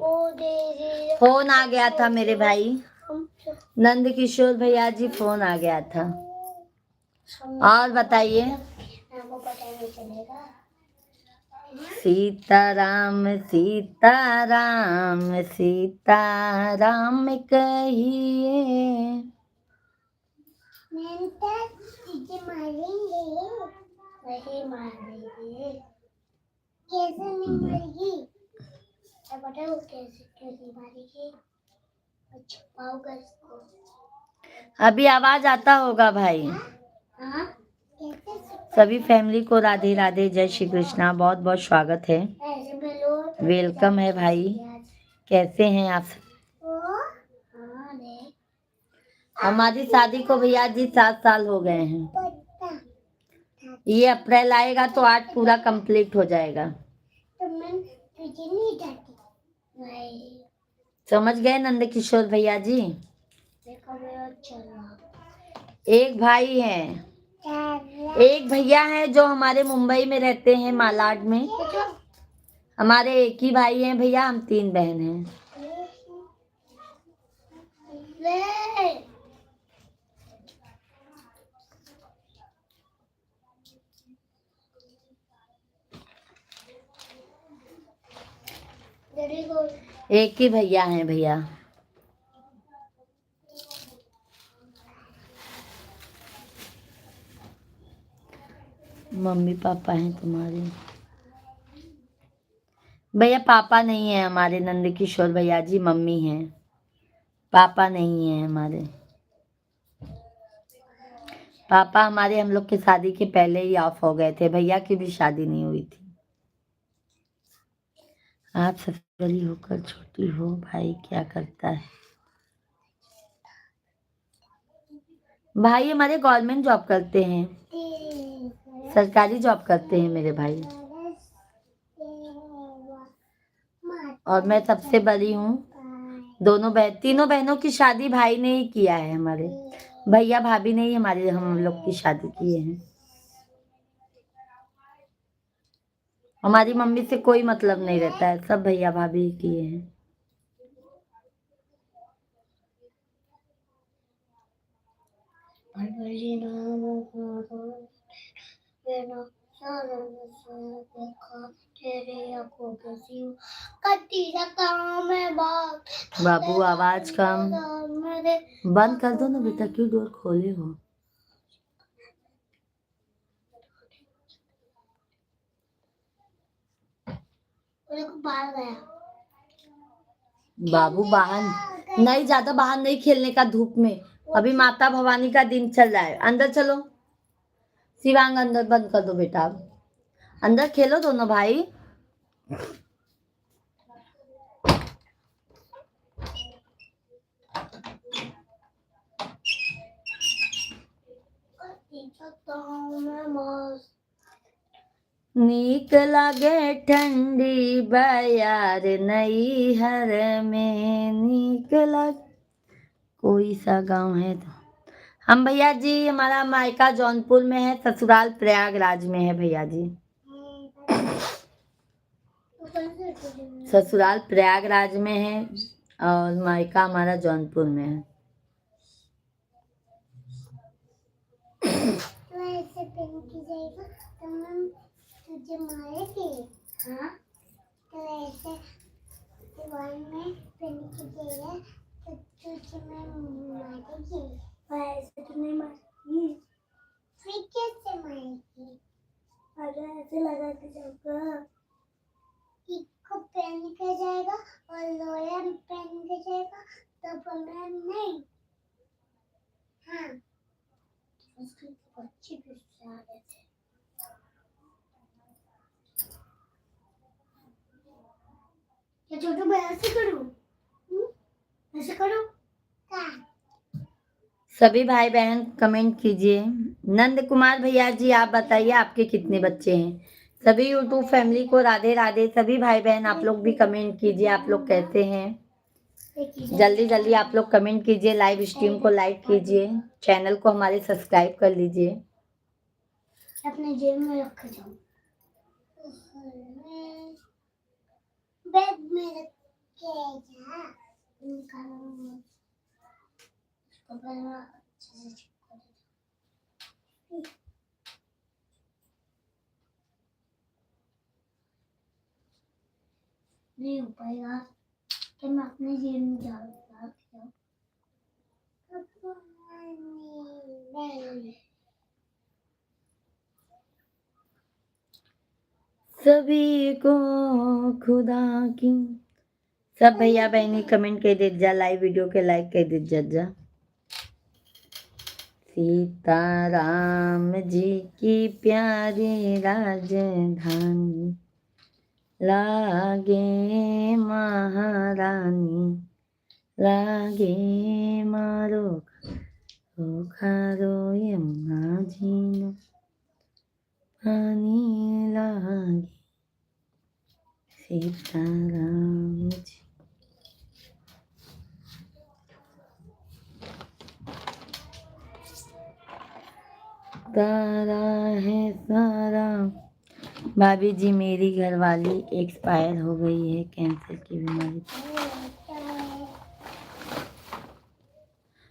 फोन आ गया था मेरे भाई नंद किशोर भैया जी, फोन आ गया था। और बताइए। सीताराम सीताराम सीताराम कहिए। मारेंगे वही मारेंगे, कैसे नहीं मारेगी? पता है कैसे कैसे मारेगी? छुपाओगा इसको। अभी आवाज आता होगा भाई। हाँ? सभी फैमिली को राधे राधे, जय श्री कृष्णा, बहुत बहुत स्वागत है, वेलकम है भाई। कैसे हैं आप? हमारी शादी को भैया जी 7 साल हो गए हैं। ये अप्रैल आएगा तो 8 पूरा कंप्लीट हो जाएगा। समझ गए नंद किशोर भैया जी? एक भाई है, एक भैया है जो हमारे मुंबई में रहते हैं, मालाड में। हमारे एक ही भाई हैं भैया, हम 3 बहन हैं। एक ही भैया हैं भैया। मम्मी पापा हैं तुम्हारे? भैया पापा नहीं है हमारे नंद किशोर भैया जी, मम्मी हैं, पापा नहीं है हमारे। पापा हमारे हम लोग की शादी के पहले ही ऑफ हो गए थे, भैया की भी शादी नहीं हुई थी। आप सबसे बड़ी होकर छोटी हो, भाई क्या करता है? भाई हमारे गवर्नमेंट जॉब करते हैं, सरकारी जॉब करते हैं मेरे भाई। और मैं सबसे बड़ी हूँ। तीनों बहनों की शादी भाई ने ही किया है हमारे, भैया भाभी ने ही हमारे हम लोग की शादी किए हैं। हमारी मम्मी से कोई मतलब नहीं रहता है, सब भैया भाभी ही किए हैं। बाबू आवाज कम बंद कर दो ना बेटा, क्यों डोर खोले हो? बाबू बाहर नहीं, ज्यादा बाहर नहीं खेलने का धूप में, अभी माता भवानी का दिन चल रहा है। अंदर चलो शिवांग, अंदर बंद कर दो बेटा, अंदर खेलो दोनों भाई। नीक लागे ठंडी बयार नई हर में, नीक लग। कोई सा गांव है तो हम भैया जी, हमारा मायका जौनपुर में है, ससुराल प्रयागराज में है भैया जी। ससुराल प्रयागराज में है और मायका हमारा जौनपुर में है। तो ऐसे पेन की जाएगा तो हम तुझे मारेंगे। हाँ तो ऐसे दीवार में पेन की जाएगा तो तुझे मैं मारेंगी। ऐसे तो नहीं मारेगी, फिर कैसे मारेगी? अरे ऐसे लगा के जाऊंगा, इसको पहन के जाएगा और लोया पहन के जाएगा तो पकड़ नहीं। हाँ उसके बच्चे भी आ रहे थे। क्या छोटू मैं ऐसे करूं? ऐसे करूं क्या? सभी भाई बहन कमेंट कीजिए। नंद कुमार भैया जी आप बताइए आपके कितने बच्चे हैं? सभी यूट्यूब फैमिली को राधे राधे। सभी भाई बहन आप लोग भी कमेंट कीजिए, आप लोग कैसे हैं? जल्दी जल्दी आप लोग कमेंट कीजिए, लाइव स्ट्रीम को लाइक कीजिए, चैनल को हमारे सब्सक्राइब कर लीजिए। अपने जेब में रख जाओ। बेड में रख के जा निकालो इसको पहले अच्छे से चिपका दो नहीं हो पाएगा कि मैं अपने जेब में डालूंगा सभी को खुदा की सब भैया बहनी कमेंट कर दे जा, लाइव वीडियो के लाइक कर दे जा। सीताराम जी की प्यारी राजधानी लागे महारानी लागे मारो खारो यमुना जी पानी लागे सीताराम जी। तारा है सारा। भाभी जी मेरी घरवाली एक्सपायर हो गई है कैंसर की बीमारी।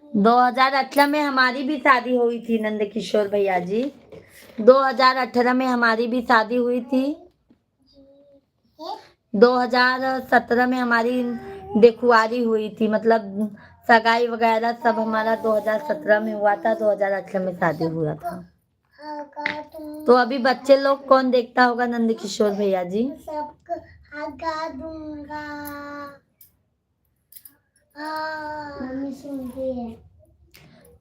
2018 में हमारी भी शादी हुई थी नंद किशोर भैया जी। 2018 में हमारी भी शादी हुई थी। 2017 में हमारी देखुआरी हुई थी, मतलब सगाई वगैरह सब हमारा 2017 में हुआ था, 2018 में शादी हुआ था। तो अभी बच्चे लोग कौन देखता होगा नंद किशोर भैया जी? सबको हगा दूंगा। मम्मी सुन रही है।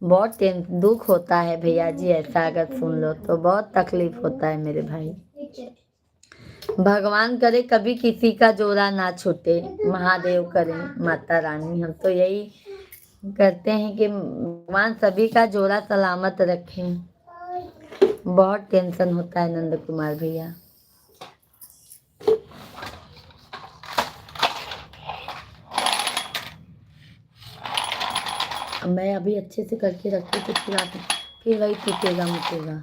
बहुत दुख होता है भैया जी, ऐसा अगर सुन लो तो बहुत तकलीफ होता है मेरे भाई। भगवान करे कभी किसी का जोड़ा ना छूटे, महादेव करे, माता रानी, हम तो यही करते हैं कि भगवान सभी का जोड़ा सलामत रखें। बहुत टेंशन होता है नंद कुमार भैया। मैं अभी अच्छे से करके रखती थी, फिर वही टूटेगा मुटेगा।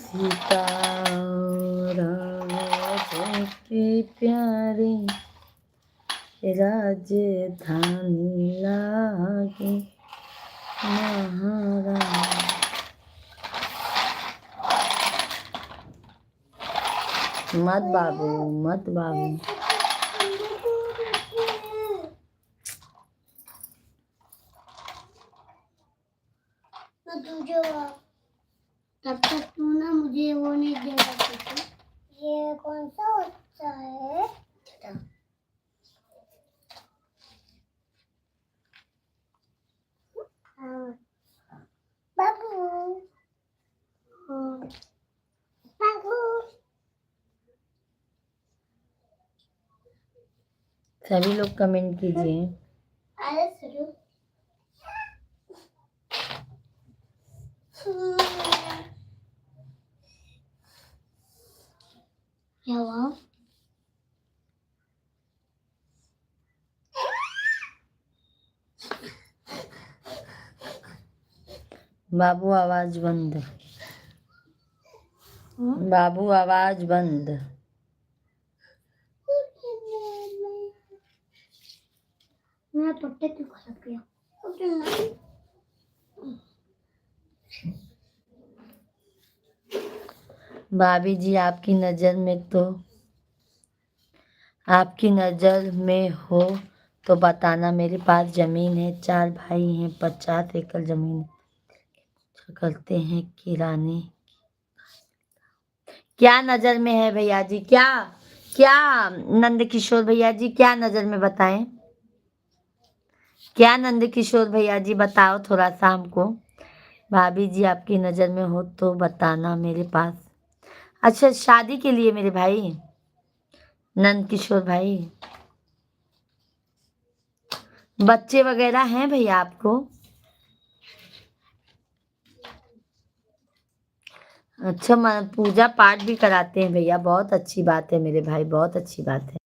सीताराम की प्यारी राजधानी लागे महारानी। मत बाबू मत बाबू। तुझे तब तक तू ना मुझे वो नहीं दे सकती। ये कौन सा होता है? बाबू बाबू सभी लोग कमेंट कीजिए। अरे सुनो क्या हुआ? बाबू आवाज बंद। बाबू आवाज बंद। मेरा पट्टे क्यों खराब किया? भाभी जी आपकी नजर में हो तो बताना। मेरे पास जमीन है, 4 भाई हैं, 50 एकड़ जमीन करते हैं किराने। क्या नजर में है भैया जी? क्या क्या नंद किशोर भैया जी क्या नजर में बताएं? क्या नंद किशोर भैया जी बताओ थोड़ा सा हमको। भाभी जी आपकी नजर में हो तो बताना मेरे पास। अच्छा शादी के लिए मेरे भाई नंद किशोर भाई, बच्चे वगैरह हैं भैया आपको? अच्छा पूजा पाठ भी कराते हैं भैया, बहुत अच्छी बात है मेरे भाई, बहुत अच्छी बात है।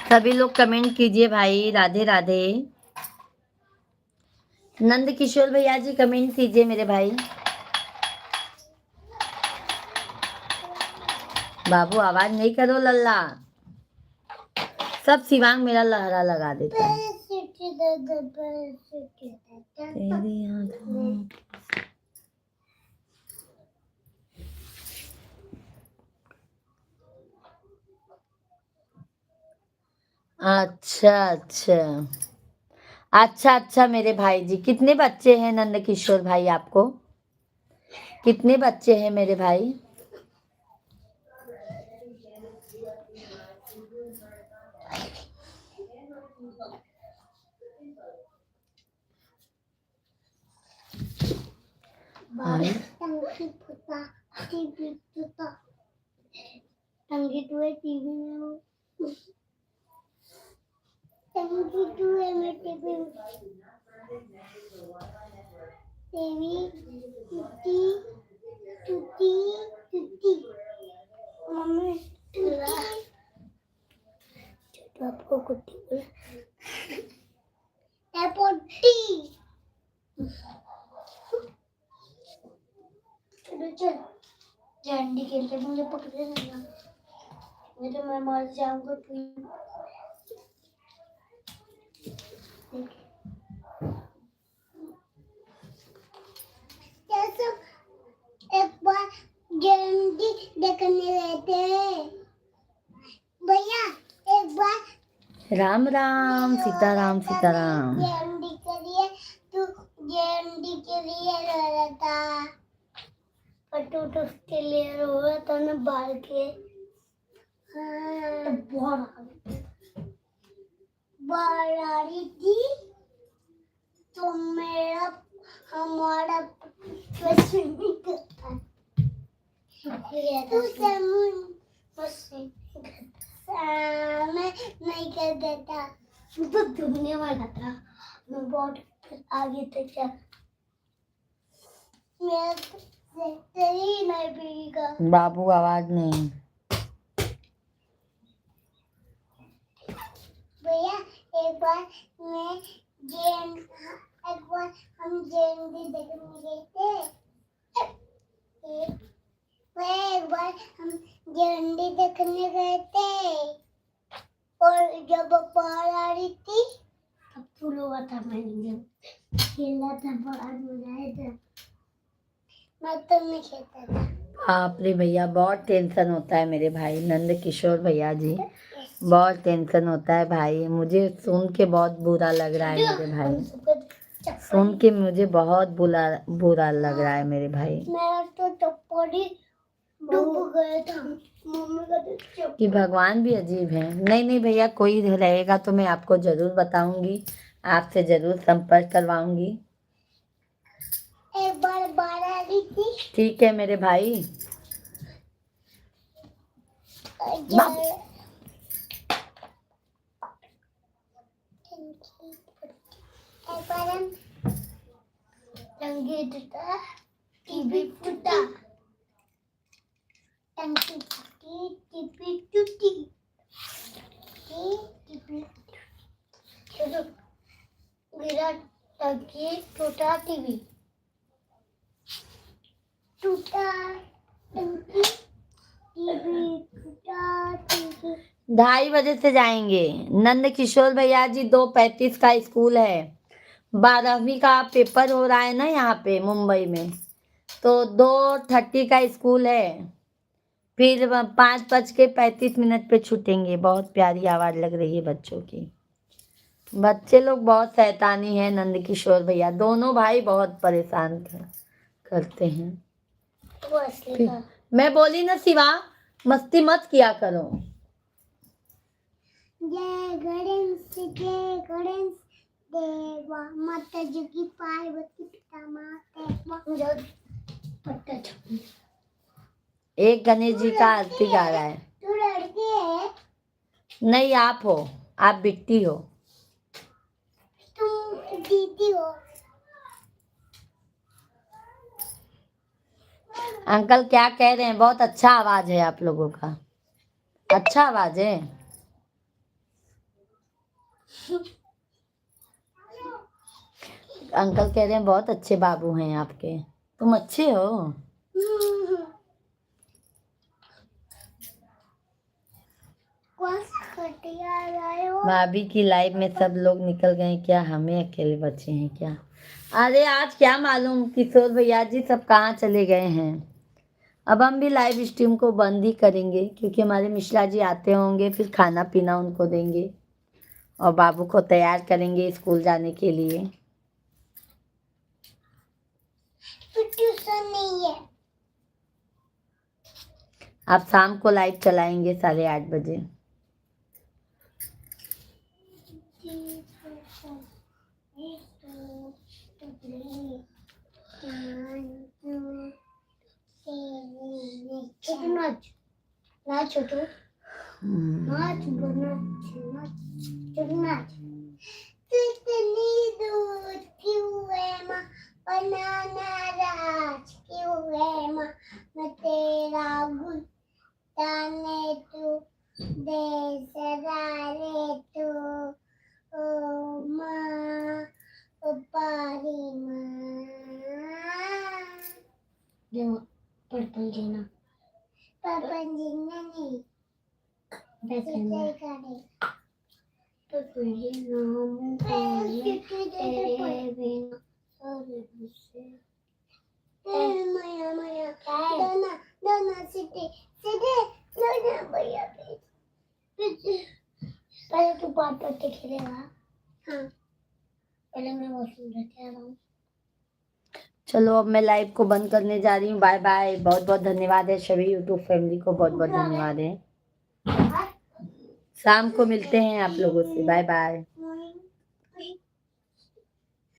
सभी लोग कमेंट कीजिए भाई, राधे राधे। नंद किशोर भैया जी कमेंट कीजिए मेरे भाई। बाबू आवाज नहीं करो लल्ला, सब शिवांग मेरा लहरा लगा देता है। तेरी आँखों अच्छा अच्छा अच्छा अच्छा मेरे भाई जी, कितने बच्चे हैं नंद किशोर भाई आपको? कितने बच्चे हैं मेरे भाई? भाई टंकी टूए टीवी में वो टंकी टूए में टीवी टूटी टूटी टूटी मम्मी टूटी आपको कुत्ती बोला ए पोटी चल झंडी खेलते मुझे पकड़े ना नहीं तो मैं मर जाऊंगा कैसे एक बार झंडी देखने गए थे भैया एक बार राम राम सीताराम सीताराम। झंडी के लिए तू झंडी के लिए रो रहा था पटूट उसके लिए रो रहा था ना बाल के तो बाल आ रही थी तो मेरा हमारा स्विमिंग करता तू मैं नहीं कर देता तो डूबने वाला था मैं बहुत आगे तक चल मेरा ही नहीं पीगा बाबू आवाज नहीं। भैया एक बार मैं जेन एक बार हम जेन भी देखने गए थे एक बार हम झंडी देखने गए थे और जब बाढ़ आ रही थी तब फूल हुआ था मैंने जब खेला था बड़ा मजा आया था मैं तो नहीं खेलता था। बाप रे भैया बहुत टेंशन होता है मेरे भाई नंद किशोर भैया जी, बहुत टेंशन होता है भाई। मुझे सुन के बहुत बुरा लग रहा है मेरे भाई, सुन के मुझे बहुत बुरा बुरा लग रहा है मेरे भाई। मेरा तो चप्पल डूब गया था मम्मी का कि भगवान भी अजीब है। नहीं नहीं भैया, कोई रहेगा तो मैं आपको जरूर बताऊंगी, आपसे जरूर संपर्क करवाऊंगी। एक बार बाढ़ आ रही थी ठीक है मेरे भाई। एक बार हम टंकी टूटा टीवी फूटा टंकी टूटी टीवी टूटी टीवी चलो गिरा टंकी टूटा टीवी टूटा टंकी टीवी टूटा टीवी 2:30 बजे से जाएंगे नंद किशोर भैया जी। 2:35 का स्कूल है, 12वीं का पेपर हो रहा है ना यहाँ पे मुंबई में, तो 2:30 का स्कूल है। फिर 5:35 पे छूटेंगे। बहुत प्यारी आवाज लग रही है बच्चों की। बच्चे लोग बहुत शैतानी है नंद किशोर भैया, दोनों भाई बहुत परेशान करते हैं। वो असली का मैं बोली ना शिवा, मस्ती मत किया करो। जय गणेश देवा माता जी की पार्वती पिता माता पट्टा छपी एक गणेश जी का आरती गा रहा है। तू लड़की है नहीं, आप हो, आप बिट्टी हो। तुम दीदी हो अंकल क्या कह रहे हैं? बहुत अच्छा आवाज है आप लोगों का, अच्छा आवाज है। अंकल कह रहे हैं बहुत अच्छे बाबू हैं आपके। तुम अच्छे हो। कौन सा खटिया लाए हो? भाभी की लाइफ में सब लोग निकल गए क्या, हमें अकेले बचे हैं क्या? अरे आज क्या मालूम किशोर भैया जी सब कहाँ चले गए हैं। अब हम भी लाइव स्ट्रीम को बंद ही करेंगे क्योंकि हमारे मिश्रा जी आते होंगे, फिर खाना पीना उनको देंगे और बाबू को तैयार करेंगे स्कूल जाने के लिए। फिर ट्यूशन नहीं है। आप शाम को लाइव चलाएंगे 8:30 बजे। छोटू नाच नाच छोटू नाच छोटू नाच। कितनी दूर क्यों है माँ बनाना राज क्यों है माँ मैं तेरा गुल जाने तू दे सरारे तू ओ माँ ओ पारी माँ जो पर्पल जीना नहीं बेचने करे पर्पल जीना तेरे बिना सारे से माया दाना सीधे दाना भैया पहले तू बात करते खेलेगा। हाँ पहले मैं वॉशरूम जाके आ रहा हूँ। चलो अब मैं लाइव को बंद करने जा रही हूँ। Bye bye. बहुत बहुत धन्यवाद है सभी यूट्यूब फैमिली को, बहुत बहुत धन्यवाद है। शाम को मिलते हैं आप लोगों से। Bye bye.